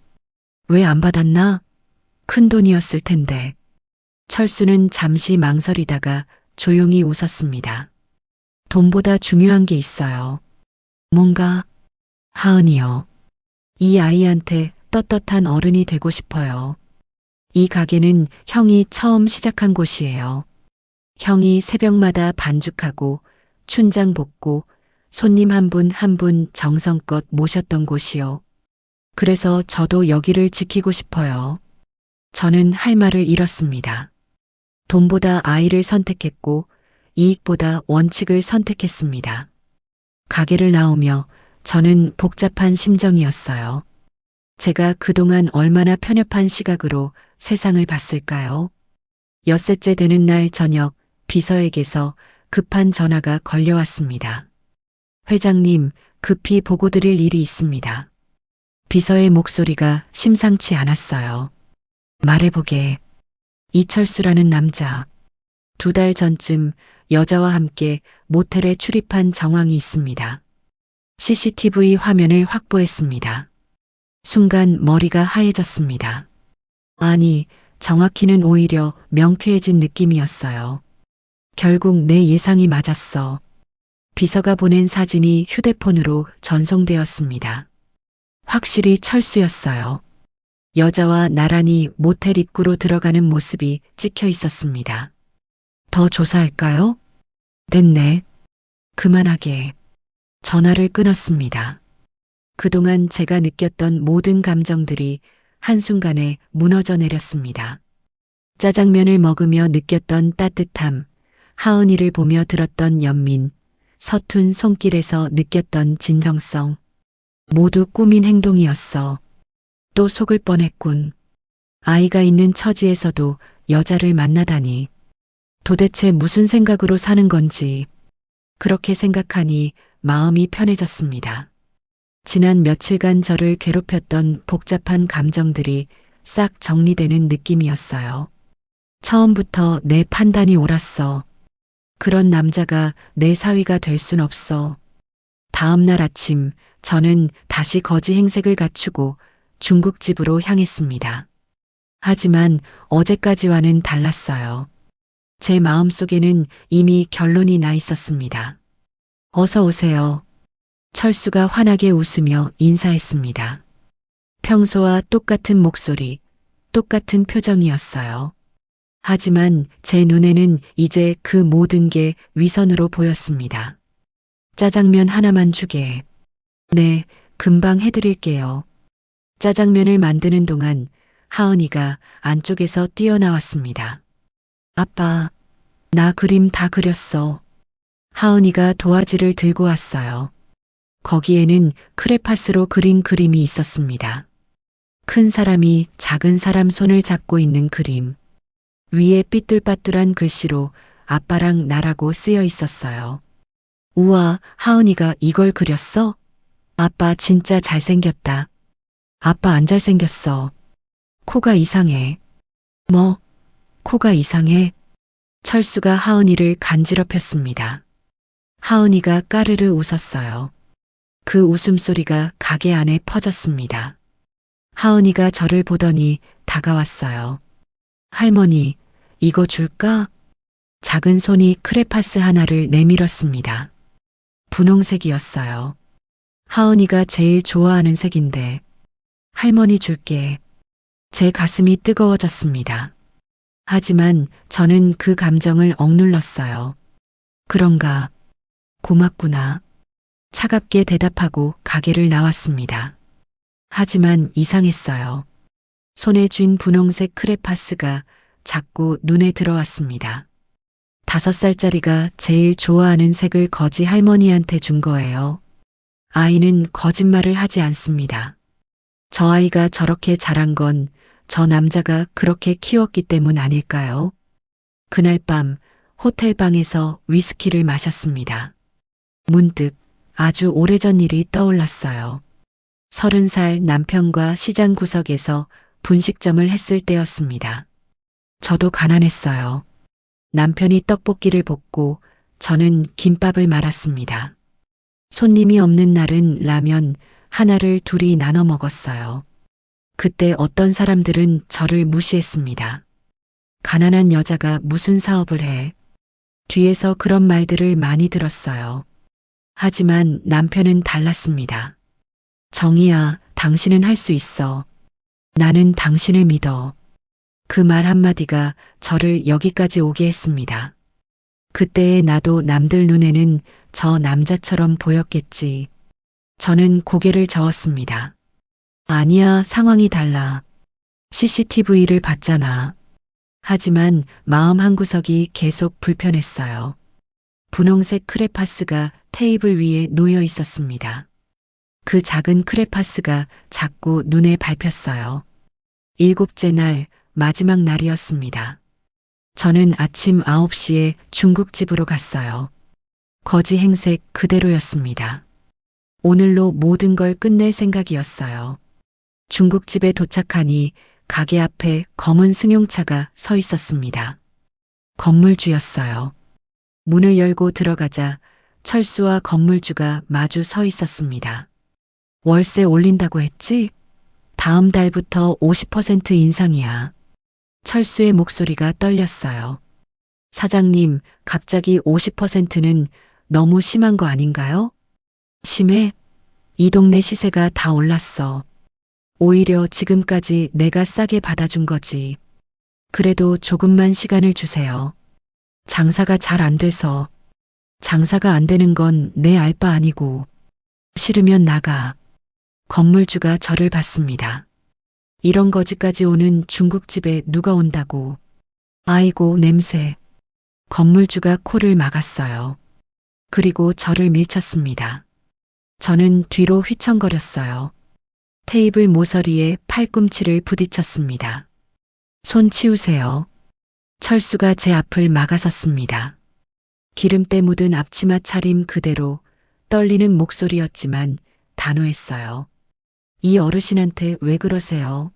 왜 안 받았나? 큰 돈이었을 텐데. 철수는 잠시 망설이다가 조용히 웃었습니다. 돈보다 중요한 게 있어요. 뭔가? 하은이요. 이 아이한테 떳떳한 어른이 되고 싶어요. 이 가게는 형이 처음 시작한 곳이에요. 형이 새벽마다 반죽하고 춘장 볶고 손님 한 분 한 분 정성껏 모셨던 곳이요. 그래서 저도 여기를 지키고 싶어요. 저는 할 말을 잃었습니다. 돈보다 아이를 선택했고 이익보다 원칙을 선택했습니다. 가게를 나오며 저는 복잡한 심정이었어요. 제가 그동안 얼마나 편협한 시각으로 세상을 봤을까요? 엿새째 되는 날 저녁 비서에게서 급한 전화가 걸려왔습니다. 회장님, 급히 보고 드릴 일이 있습니다. 비서의 목소리가 심상치 않았어요. 말해보게. 이철수라는 남자. 2달 전쯤 여자와 함께 모텔에 출입한 정황이 있습니다. CCTV 화면을 확보했습니다. 순간 머리가 하얘졌습니다. 아니, 정확히는 오히려 명쾌해진 느낌이었어요. 결국 내 예상이 맞았어. 비서가 보낸 사진이 휴대폰으로 전송되었습니다. 확실히 철수였어요. 여자와 나란히 모텔 입구로 들어가는 모습이 찍혀 있었습니다. 더 조사할까요? 됐네. 그만하게. 전화를 끊었습니다. 그동안 제가 느꼈던 모든 감정들이 한순간에 무너져 내렸습니다. 짜장면을 먹으며 느꼈던 따뜻함, 하은이를 보며 들었던 연민, 서툰 손길에서 느꼈던 진정성. 모두 꾸민 행동이었어. 또 속을 뻔했군. 아이가 있는 처지에서도 여자를 만나다니. 도대체 무슨 생각으로 사는 건지. 그렇게 생각하니 마음이 편해졌습니다. 지난 며칠간 저를 괴롭혔던 복잡한 감정들이 싹 정리되는 느낌이었어요. 처음부터 내 판단이 옳았어. 그런 남자가 내 사위가 될 순 없어. 다음 날 아침 저는 다시 거지 행색을 갖추고 중국집으로 향했습니다. 하지만 어제까지와는 달랐어요. 제 마음속에는 이미 결론이 나 있었습니다. 어서 오세요. 철수가 환하게 웃으며 인사했습니다. 평소와 똑같은 목소리, 똑같은 표정이었어요. 하지만 제 눈에는 이제 그 모든 게 위선으로 보였습니다. 짜장면 하나만 주게. 네, 금방 해드릴게요. 짜장면을 만드는 동안 하은이가 안쪽에서 뛰어나왔습니다. 아빠, 나 그림 다 그렸어. 하은이가 도화지를 들고 왔어요. 거기에는 크레파스로 그린 그림이 있었습니다. 큰 사람이 작은 사람 손을 잡고 있는 그림. 위에 삐뚤빠뚤한 글씨로 아빠랑 나라고 쓰여 있었어요. 우와, 하은이가 이걸 그렸어? 아빠 진짜 잘생겼다. 아빠 안 잘생겼어. 코가 이상해. 뭐? 코가 이상해? 철수가 하은이를 간지럽혔습니다. 하은이가 까르르 웃었어요. 그 웃음소리가 가게 안에 퍼졌습니다. 하은이가 저를 보더니 다가왔어요. 할머니, 이거 줄까? 작은 손이 크레파스 하나를 내밀었습니다. 분홍색이었어요. 하은이가 제일 좋아하는 색인데. 할머니 줄게. 제 가슴이 뜨거워졌습니다. 하지만 저는 그 감정을 억눌렀어요. 그런가? 고맙구나. 차갑게 대답하고 가게를 나왔습니다. 하지만 이상했어요. 손에 쥔 분홍색 크레파스가 자꾸 눈에 들어왔습니다. 5살짜리가 제일 좋아하는 색을 거지 할머니한테 준 거예요. 아이는 거짓말을 하지 않습니다. 저 아이가 저렇게 자란 건 저 남자가 그렇게 키웠기 때문 아닐까요? 그날 밤 호텔 방에서 위스키를 마셨습니다. 문득 아주 오래전 일이 떠올랐어요. 30살 남편과 시장 구석에서 분식점을 했을 때였습니다. 저도 가난했어요. 남편이 떡볶이를 볶고 저는 김밥을 말았습니다. 손님이 없는 날은 라면 하나를 둘이 나눠 먹었어요. 그때 어떤 사람들은 저를 무시했습니다. 가난한 여자가 무슨 사업을 해? 뒤에서 그런 말들을 많이 들었어요. 하지만 남편은 달랐습니다. 정희야, 당신은 할 수 있어. 나는 당신을 믿어. 그 말 한마디가 저를 여기까지 오게 했습니다. 그때의 나도 남들 눈에는 저 남자처럼 보였겠지. 저는 고개를 저었습니다. 아니야, 상황이 달라. CCTV를 봤잖아. 하지만 마음 한구석이 계속 불편했어요. 분홍색 크레파스가 테이블 위에 놓여 있었습니다. 그 작은 크레파스가 자꾸 눈에 밟혔어요. 7째 날, 마지막 날이었습니다. 저는 아침 9시에 중국집으로 갔어요. 거지 행색 그대로였습니다. 오늘로 모든 걸 끝낼 생각이었어요. 중국집에 도착하니 가게 앞에 검은 승용차가 서 있었습니다. 건물주였어요. 문을 열고 들어가자 철수와 건물주가 마주 서 있었습니다. 월세 올린다고 했지? 다음 달부터 50% 인상이야. 철수의 목소리가 떨렸어요. 사장님, 갑자기 50%는 너무 심한 거 아닌가요? 심해? 이 동네 시세가 다 올랐어. 오히려 지금까지 내가 싸게 받아준 거지. 그래도 조금만 시간을 주세요. 장사가 잘 안 돼서. 장사가 안 되는 건 내 알 바 아니고. 싫으면 나가. 건물주가 저를 봤습니다. 이런 거지까지 오는 중국집에 누가 온다고. 아이고, 냄새. 건물주가 코를 막았어요. 그리고 저를 밀쳤습니다. 저는 뒤로 휘청거렸어요. 테이블 모서리에 팔꿈치를 부딪혔습니다. 손 치우세요. 철수가 제 앞을 막아섰습니다. 기름때 묻은 앞치마 차림 그대로 떨리는 목소리였지만 단호했어요. 이 어르신한테 왜 그러세요?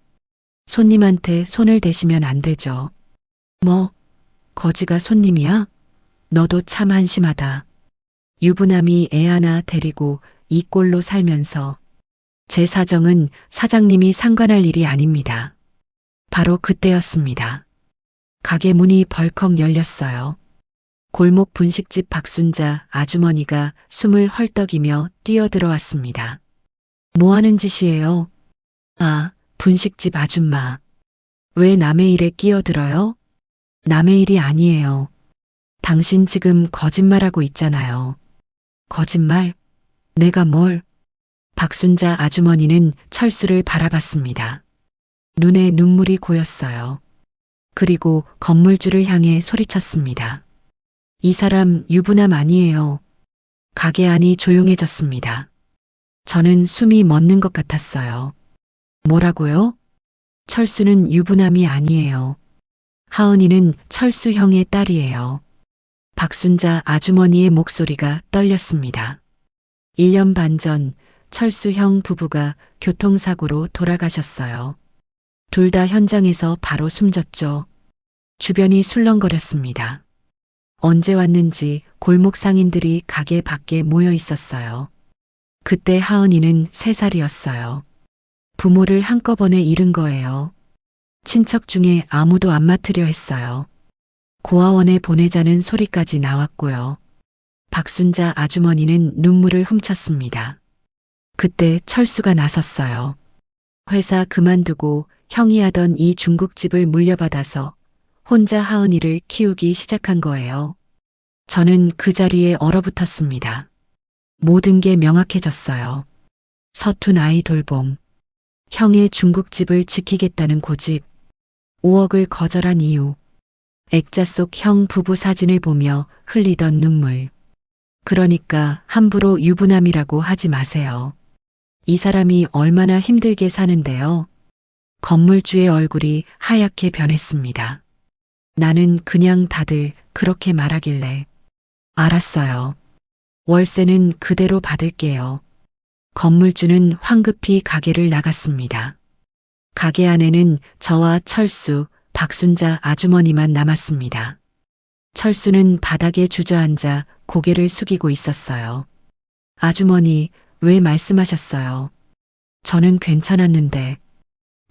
손님한테 손을 대시면 안 되죠. 뭐, 거지가 손님이야? 너도 참 한심하다. 유부남이 애 하나 데리고 이 꼴로 살면서 제 사정은 사장님이 상관할 일이 아닙니다. 바로 그때였습니다. 가게 문이 벌컥 열렸어요. 골목 분식집 박순자 아주머니가 숨을 헐떡이며 뛰어들어왔습니다. 뭐 하는 짓이에요? 아, 분식집 아줌마. 왜 남의 일에 끼어들어요? 남의 일이 아니에요. 당신 지금 거짓말하고 있잖아요. 거짓말? 내가 뭘? 박순자 아주머니는 철수를 바라봤습니다. 눈에 눈물이 고였어요. 그리고 건물주를 향해 소리쳤습니다. 이 사람 유부남 아니에요. 가게 안이 조용해졌습니다. 저는 숨이 멎는 것 같았어요. 뭐라고요? 철수는 유부남이 아니에요. 하은이는 철수 형의 딸이에요. 박순자 아주머니의 목소리가 떨렸습니다. 1년 반 전 철수 형 부부가 교통사고로 돌아가셨어요. 둘 다 현장에서 바로 숨졌죠. 주변이 술렁거렸습니다. 언제 왔는지 골목 상인들이 가게 밖에 모여 있었어요. 그때 하은이는 3살이었어요. 부모를 한꺼번에 잃은 거예요. 친척 중에 아무도 안 맡으려 했어요. 고아원에 보내자는 소리까지 나왔고요. 박순자 아주머니는 눈물을 훔쳤습니다. 그때 철수가 나섰어요. 회사 그만두고 형이 하던 이 중국집을 물려받아서 혼자 하은이를 키우기 시작한 거예요. 저는 그 자리에 얼어붙었습니다. 모든 게 명확해졌어요. 서툰 아이 돌봄, 형의 중국집을 지키겠다는 고집, 5억을 거절한 이유, 액자 속 형 부부 사진을 보며 흘리던 눈물. 그러니까 함부로 유부남이라고 하지 마세요. 이 사람이 얼마나 힘들게 사는데요. 건물주의 얼굴이 하얗게 변했습니다. 나는 그냥 다들 그렇게 말하길래 알았어요. 월세는 그대로 받을게요. 건물주는 황급히 가게를 나갔습니다. 가게 안에는 저와 철수, 박순자 아주머니만 남았습니다. 철수는 바닥에 주저앉아 고개를 숙이고 있었어요. 아주머니, 왜 말씀하셨어요? 저는 괜찮았는데.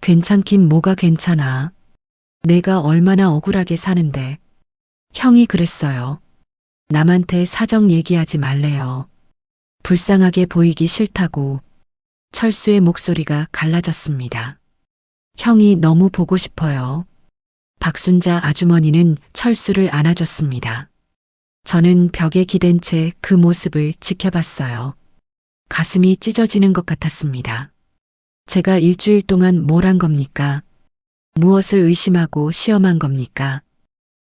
괜찮긴 뭐가 괜찮아. 내가 얼마나 억울하게 사는데. 형이 그랬어요. 남한테 사정 얘기하지 말래요. 불쌍하게 보이기 싫다고. 철수의 목소리가 갈라졌습니다. 형이 너무 보고 싶어요. 박순자 아주머니는 철수를 안아줬습니다. 저는 벽에 기댄 채 그 모습을 지켜봤어요. 가슴이 찢어지는 것 같았습니다. 제가 일주일 동안 뭘 한 겁니까? 무엇을 의심하고 시험한 겁니까?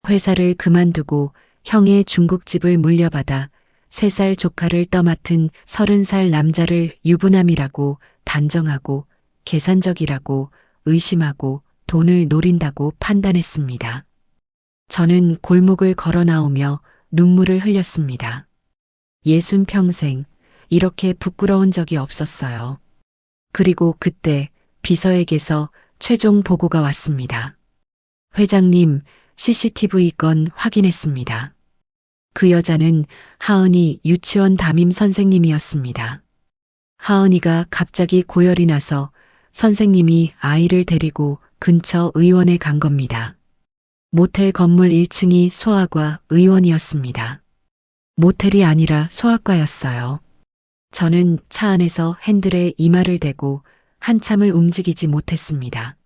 회사를 그만두고 형의 중국집을 물려받아 3살 조카를 떠맡은 30살 남자를 유부남이라고 단정하고 계산적이라고 의심하고 돈을 노린다고 판단했습니다. 저는 골목을 걸어 나오며 눈물을 흘렸습니다. 60평생 이렇게 부끄러운 적이 없었어요. 그리고 그때 비서에게서 최종 보고가 왔습니다. 회장님, CCTV 건 확인했습니다. 그 여자는 하은이 유치원 담임 선생님이었습니다. 하은이가 갑자기 고열이 나서 선생님이 아이를 데리고 근처 의원에 간 겁니다. 모텔 건물 1층이 소아과 의원이었습니다. 모텔이 아니라 소아과였어요. 저는 차 안에서 핸들에 이마를 대고 한참을 움직이지 못했습니다.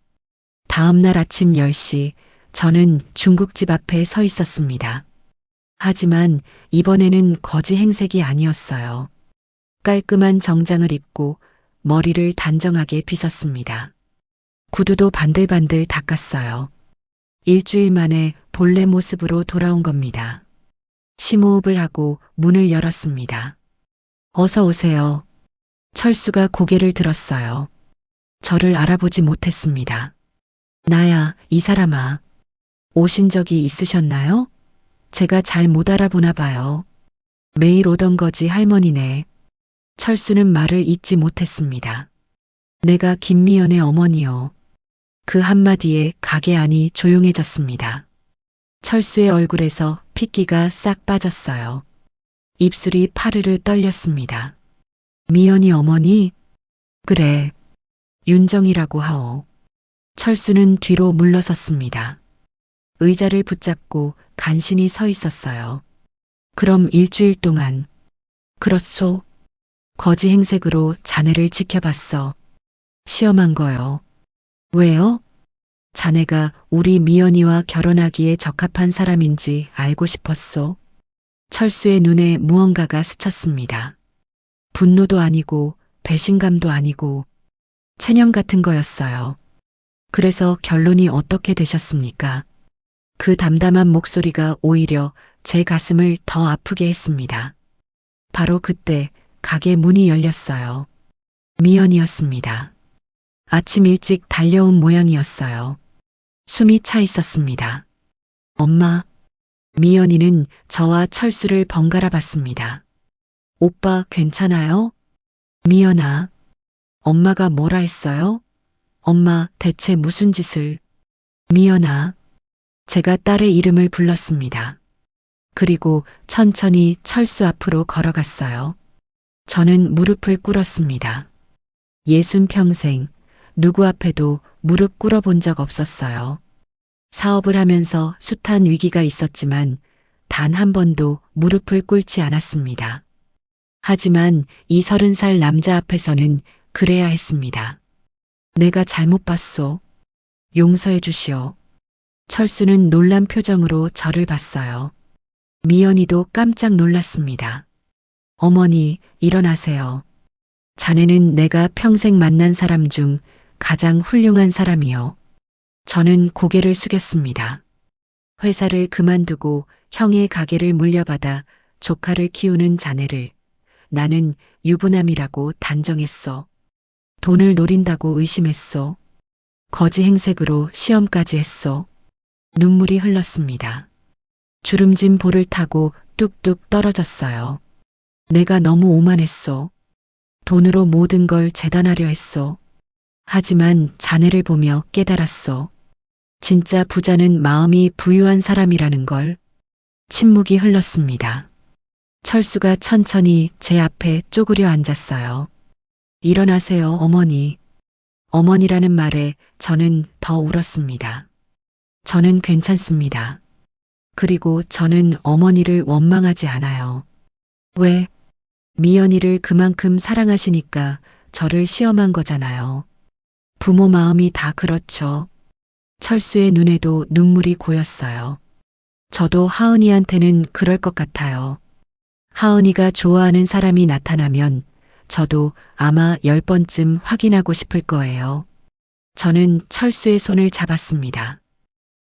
다음 날 아침 10시 저는 중국집 앞에 서 있었습니다. 하지만 이번에는 거지 행색이 아니었어요. 깔끔한 정장을 입고 머리를 단정하게 빗었습니다. 구두도 반들반들 닦았어요. 일주일 만에 본래 모습으로 돌아온 겁니다. 심호흡을 하고 문을 열었습니다. 어서 오세요. 철수가 고개를 들었어요. 저를 알아보지 못했습니다. 나야, 이 사람아. 오신 적이 있으셨나요? 제가 잘 못 알아보나 봐요. 매일 오던 거지 할머니네. 철수는 말을 잇지 못했습니다. 내가 김미연의 어머니요. 그 한마디에 가게 안이 조용해졌습니다. 철수의 얼굴에서 핏기가 싹 빠졌어요. 입술이 파르르 떨렸습니다. 미연이 어머니? 그래. 윤정이라고 하오. 철수는 뒤로 물러섰습니다. 의자를 붙잡고 간신히 서 있었어요. 그럼 일주일 동안. 그렇소. 거지 행색으로 자네를 지켜봤어. 시험한 거요. 왜요? 자네가 우리 미연이와 결혼하기에 적합한 사람인지 알고 싶었소. 철수의 눈에 무언가가 스쳤습니다. 분노도 아니고 배신감도 아니고 체념 같은 거였어요. 그래서 결론이 어떻게 되셨습니까? 그 담담한 목소리가 오히려 제 가슴을 더 아프게 했습니다. 바로 그때 가게 문이 열렸어요. 미연이었습니다. 아침 일찍 달려온 모양이었어요. 숨이 차 있었습니다. 엄마, 미연이는 저와 철수를 번갈아 봤습니다. 오빠 괜찮아요? 미연아, 엄마가 뭐라 했어요? 엄마 대체 무슨 짓을? 미연아, 제가 딸의 이름을 불렀습니다. 그리고 천천히 철수 앞으로 걸어갔어요. 저는 무릎을 꿇었습니다. 60평생 누구 앞에도 무릎 꿇어본 적 없었어요. 사업을 하면서 숱한 위기가 있었지만 단 한 번도 무릎을 꿇지 않았습니다. 하지만 이 30살 남자 앞에서는 그래야 했습니다. 내가 잘못 봤소. 용서해 주시오. 철수는 놀란 표정으로 저를 봤어요. 미연이도 깜짝 놀랐습니다. 어머니, 일어나세요. 자네는 내가 평생 만난 사람 중 가장 훌륭한 사람이요. 저는 고개를 숙였습니다. 회사를 그만두고 형의 가게를 물려받아 조카를 키우는 자네를 나는 유부남이라고 단정했소. 돈을 노린다고 의심했소. 거지 행색으로 시험까지 했소. 눈물이 흘렀습니다. 주름진 볼을 타고 뚝뚝 떨어졌어요. 내가 너무 오만했소. 돈으로 모든 걸 재단하려 했소. 하지만 자네를 보며 깨달았소. 진짜 부자는 마음이 부유한 사람이라는 걸. 침묵이 흘렀습니다. 철수가 천천히 제 앞에 쪼그려 앉았어요. 일어나세요, 어머니. 어머니라는 말에 저는 더 울었습니다. 저는 괜찮습니다. 그리고 저는 어머니를 원망하지 않아요. 왜? 미연이를 그만큼 사랑하시니까 저를 시험한 거잖아요. 부모 마음이 다 그렇죠. 철수의 눈에도 눈물이 고였어요. 저도 하은이한테는 그럴 것 같아요. 하은이가 좋아하는 사람이 나타나면 저도 아마 10번쯤 확인하고 싶을 거예요. 저는 철수의 손을 잡았습니다.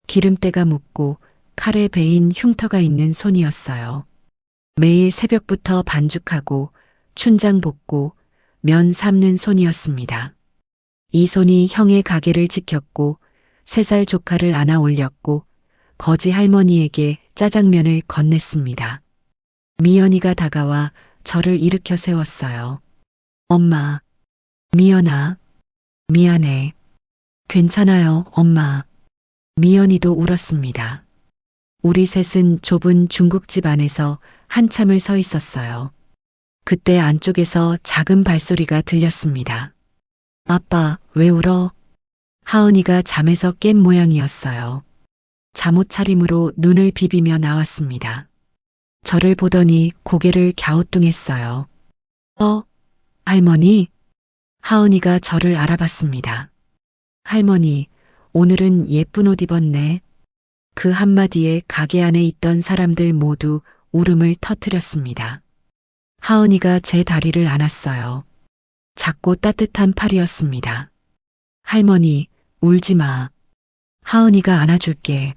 기름때가 묻고 칼에 베인 흉터가 있는 손이었어요. 매일 새벽부터 반죽하고 춘장 볶고 면 삶는 손이었습니다. 이 손이 형의 가게를 지켰고 3살 조카를 안아 올렸고 거지 할머니에게 짜장면을 건넸습니다. 미연이가 다가와 저를 일으켜 세웠어요. 엄마, 미연아, 미안해. 괜찮아요, 엄마. 미연이도 울었습니다. 우리 셋은 좁은 중국집 안에서 한참을 서 있었어요. 그때 안쪽에서 작은 발소리가 들렸습니다. 아빠, 왜 울어? 하은이가 잠에서 깬 모양이었어요. 잠옷 차림으로 눈을 비비며 나왔습니다. 저를 보더니 고개를 갸우뚱했어요. 할머니? 하은이가 저를 알아봤습니다. 할머니, 오늘은 예쁜 옷 입었네. 그 한마디에 가게 안에 있던 사람들 모두 울음을 터뜨렸습니다. 하은이가 제 다리를 안았어요. 작고 따뜻한 팔이었습니다. 할머니, 울지 마. 하은이가 안아줄게.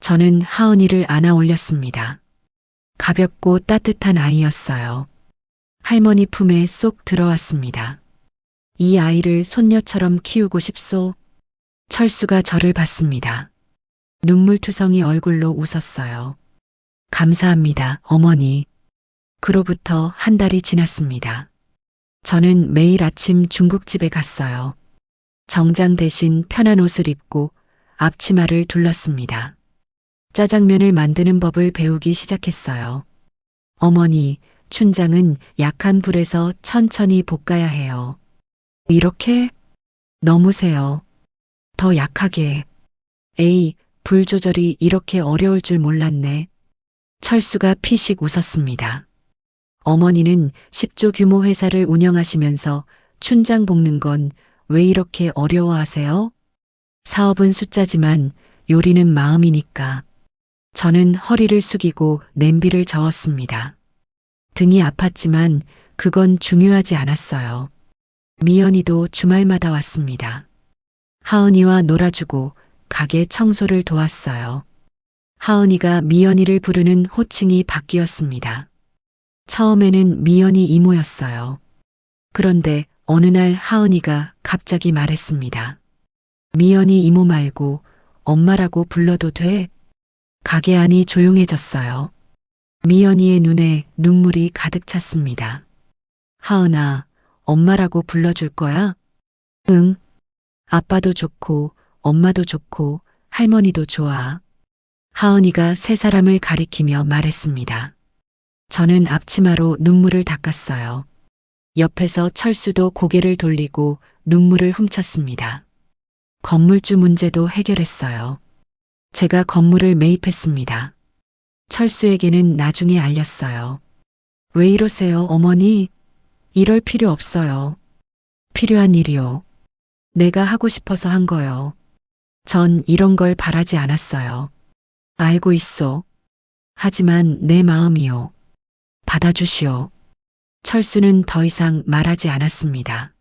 저는 하은이를 안아 올렸습니다. 가볍고 따뜻한 아이였어요. 할머니 품에 쏙 들어왔습니다. 이 아이를 손녀처럼 키우고 싶소. 철수가 저를 봤습니다. 눈물투성이 얼굴로 웃었어요. 감사합니다, 어머니. 그로부터 한 달이 지났습니다. 저는 매일 아침 중국집에 갔어요. 정장 대신 편한 옷을 입고 앞치마를 둘렀습니다. 짜장면을 만드는 법을 배우기 시작했어요. 어머니, 춘장은 약한 불에서 천천히 볶아야 해요. 이렇게? 너무 세요. 더 약하게. 에이, 불 조절이 이렇게 어려울 줄 몰랐네. 철수가 피식 웃었습니다. 어머니는 10조 규모 회사를 운영하시면서 춘장 볶는 건 왜 이렇게 어려워하세요? 사업은 숫자지만 요리는 마음이니까. 저는 허리를 숙이고 냄비를 저었습니다. 등이 아팠지만 그건 중요하지 않았어요. 미연이도 주말마다 왔습니다. 하은이와 놀아주고 가게 청소를 도왔어요. 하은이가 미연이를 부르는 호칭이 바뀌었습니다. 처음에는 미연이 이모였어요. 그런데 어느 날 하은이가 갑자기 말했습니다. 미연이 이모 말고 엄마라고 불러도 돼? 가게 안이 조용해졌어요. 미연이의 눈에 눈물이 가득 찼습니다. 하은아, 엄마라고 불러줄 거야? 응. 아빠도 좋고, 엄마도 좋고, 할머니도 좋아. 하은이가 세 사람을 가리키며 말했습니다. 저는 앞치마로 눈물을 닦았어요. 옆에서 철수도 고개를 돌리고 눈물을 훔쳤습니다. 건물주 문제도 해결했어요. 제가 건물을 매입했습니다. 철수에게는 나중에 알렸어요. 왜 이러세요, 어머니? 이럴 필요 없어요. 필요한 일이요. 내가 하고 싶어서 한 거요. 전 이런 걸 바라지 않았어요. 알고 있어. 하지만 내 마음이요. 받아주시오. 철수는 더 이상 말하지 않았습니다.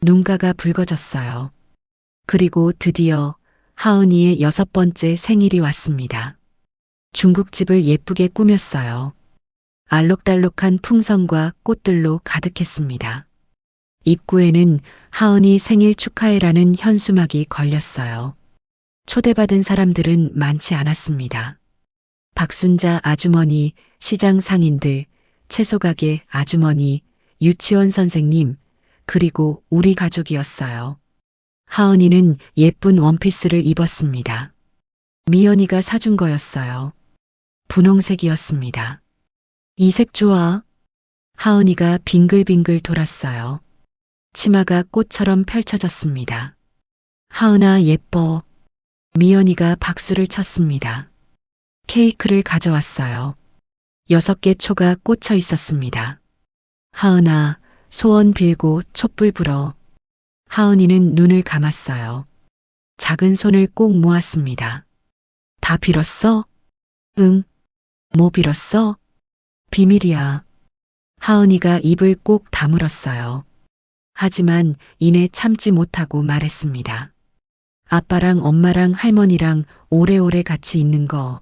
눈가가 붉어졌어요. 그리고 드디어 하은이의 6번째 생일이 왔습니다. 중국집을 예쁘게 꾸몄어요. 알록달록한 풍선과 꽃들로 가득했습니다. 입구에는 하은이 생일 축하해라는 현수막이 걸렸어요. 초대받은 사람들은 많지 않았습니다. 박순자 아주머니, 시장 상인들, 채소가게 아주머니, 유치원 선생님, 그리고 우리 가족이었어요. 하은이는 예쁜 원피스를 입었습니다. 미연이가 사준 거였어요. 분홍색이었습니다. 이 색 좋아. 하은이가 빙글빙글 돌았어요. 치마가 꽃처럼 펼쳐졌습니다. 하은아 예뻐. 미연이가 박수를 쳤습니다. 케이크를 가져왔어요. 6개 초가 꽂혀 있었습니다. 하은아, 소원 빌고 촛불 불어. 하은이는 눈을 감았어요. 작은 손을 꼭 모았습니다. 다 빌었어? 응. 뭐 빌었어? 비밀이야. 하은이가 입을 꼭 다물었어요. 하지만 이내 참지 못하고 말했습니다. 아빠랑 엄마랑 할머니랑 오래오래 같이 있는 거.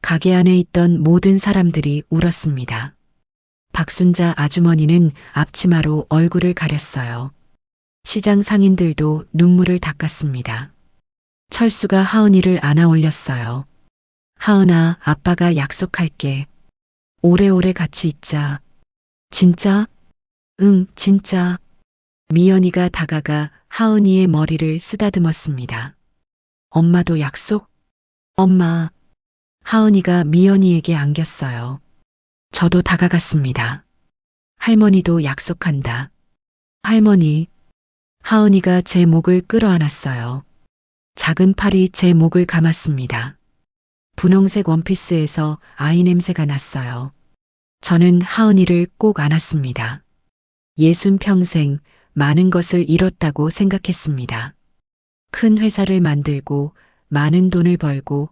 가게 안에 있던 모든 사람들이 울었습니다. 박순자 아주머니는 앞치마로 얼굴을 가렸어요. 시장 상인들도 눈물을 닦았습니다. 철수가 하은이를 안아 올렸어요. 하은아, 아빠가 약속할게. 오래오래 같이 있자. 진짜? 응, 진짜. 미연이가 다가가 하은이의 머리를 쓰다듬었습니다. 엄마도 약속? 엄마. 하은이가 미연이에게 안겼어요. 저도 다가갔습니다. 할머니도 약속한다. 할머니. 하은이가 제 목을 끌어안았어요. 작은 팔이 제 목을 감았습니다. 분홍색 원피스에서 아이 냄새가 났어요. 저는 하은이를 꼭 안았습니다. 60평생 많은 것을 잃었다고 생각했습니다. 큰 회사를 만들고 많은 돈을 벌고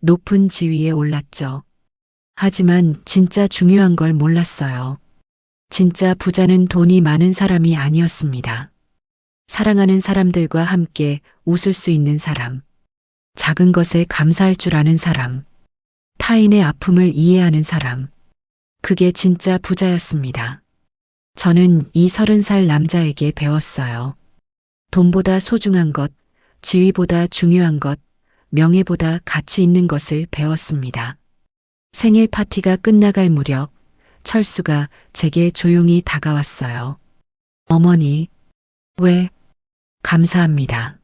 높은 지위에 올랐죠. 하지만 진짜 중요한 걸 몰랐어요. 진짜 부자는 돈이 많은 사람이 아니었습니다. 사랑하는 사람들과 함께 웃을 수 있는 사람. 작은 것에 감사할 줄 아는 사람. 타인의 아픔을 이해하는 사람. 그게 진짜 부자였습니다. 저는 이 30살 남자에게 배웠어요. 돈보다 소중한 것, 지위보다 중요한 것, 명예보다 가치 있는 것을 배웠습니다. 생일 파티가 끝나갈 무렵 철수가 제게 조용히 다가왔어요. 어머니, 왜? 감사합니다.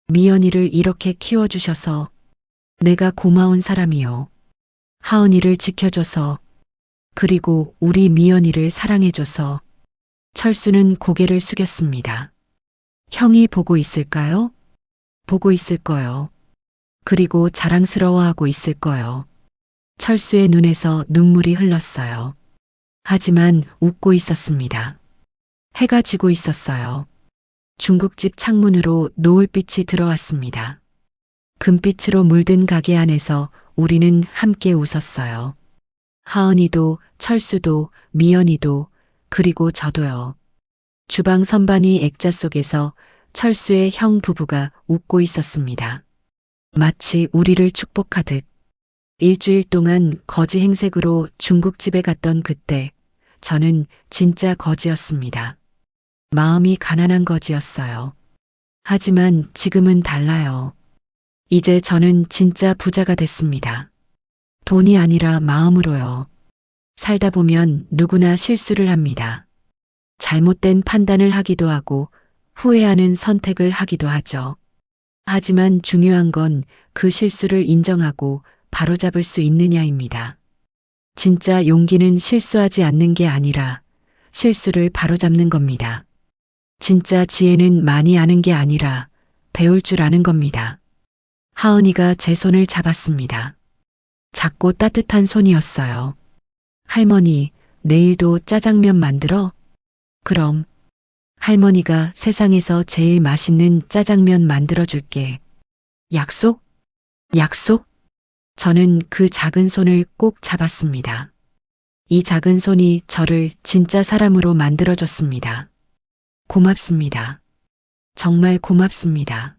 미연이를 이렇게 키워주셔서 내가 고마운 사람이요. 하은이를 지켜줘서 그리고 우리 미연이를 사랑해줘서. 철수는 고개를 숙였습니다. 형이 보고 있을까요? 보고 있을 거요. 그리고 자랑스러워하고 있을 거요. 철수의 눈에서 눈물이 흘렀어요. 하지만 웃고 있었습니다. 해가 지고 있었어요. 중국집 창문으로 노을빛이 들어왔습니다. 금빛으로 물든 가게 안에서 우리는 함께 웃었어요. 하은이도, 철수도, 미연이도, 그리고 저도요. 주방 선반위 액자 속에서 철수의 형 부부가 웃고 있었습니다. 마치 우리를 축복하듯. 일주일 동안 거지 행색으로 중국집에 갔던 그때 저는 진짜 거지였습니다. 마음이 가난한 거지였어요. 하지만 지금은 달라요. 이제 저는 진짜 부자가 됐습니다. 돈이 아니라 마음으로요. 살다 보면 누구나 실수를 합니다. 잘못된 판단을 하기도 하고 후회하는 선택을 하기도 하죠. 하지만 중요한 건 그 실수를 인정하고 바로잡을 수 있느냐입니다. 진짜 용기는 실수하지 않는 게 아니라 실수를 바로잡는 겁니다. 진짜 지혜는 많이 아는 게 아니라 배울 줄 아는 겁니다. 하은이가 제 손을 잡았습니다. 작고 따뜻한 손이었어요. 할머니, 내일도 짜장면 만들어? 그럼 할머니가 세상에서 제일 맛있는 짜장면 만들어줄게. 약속? 약속? 저는 그 작은 손을 꼭 잡았습니다. 이 작은 손이 저를 진짜 사람으로 만들어줬습니다. 고맙습니다. 정말 고맙습니다.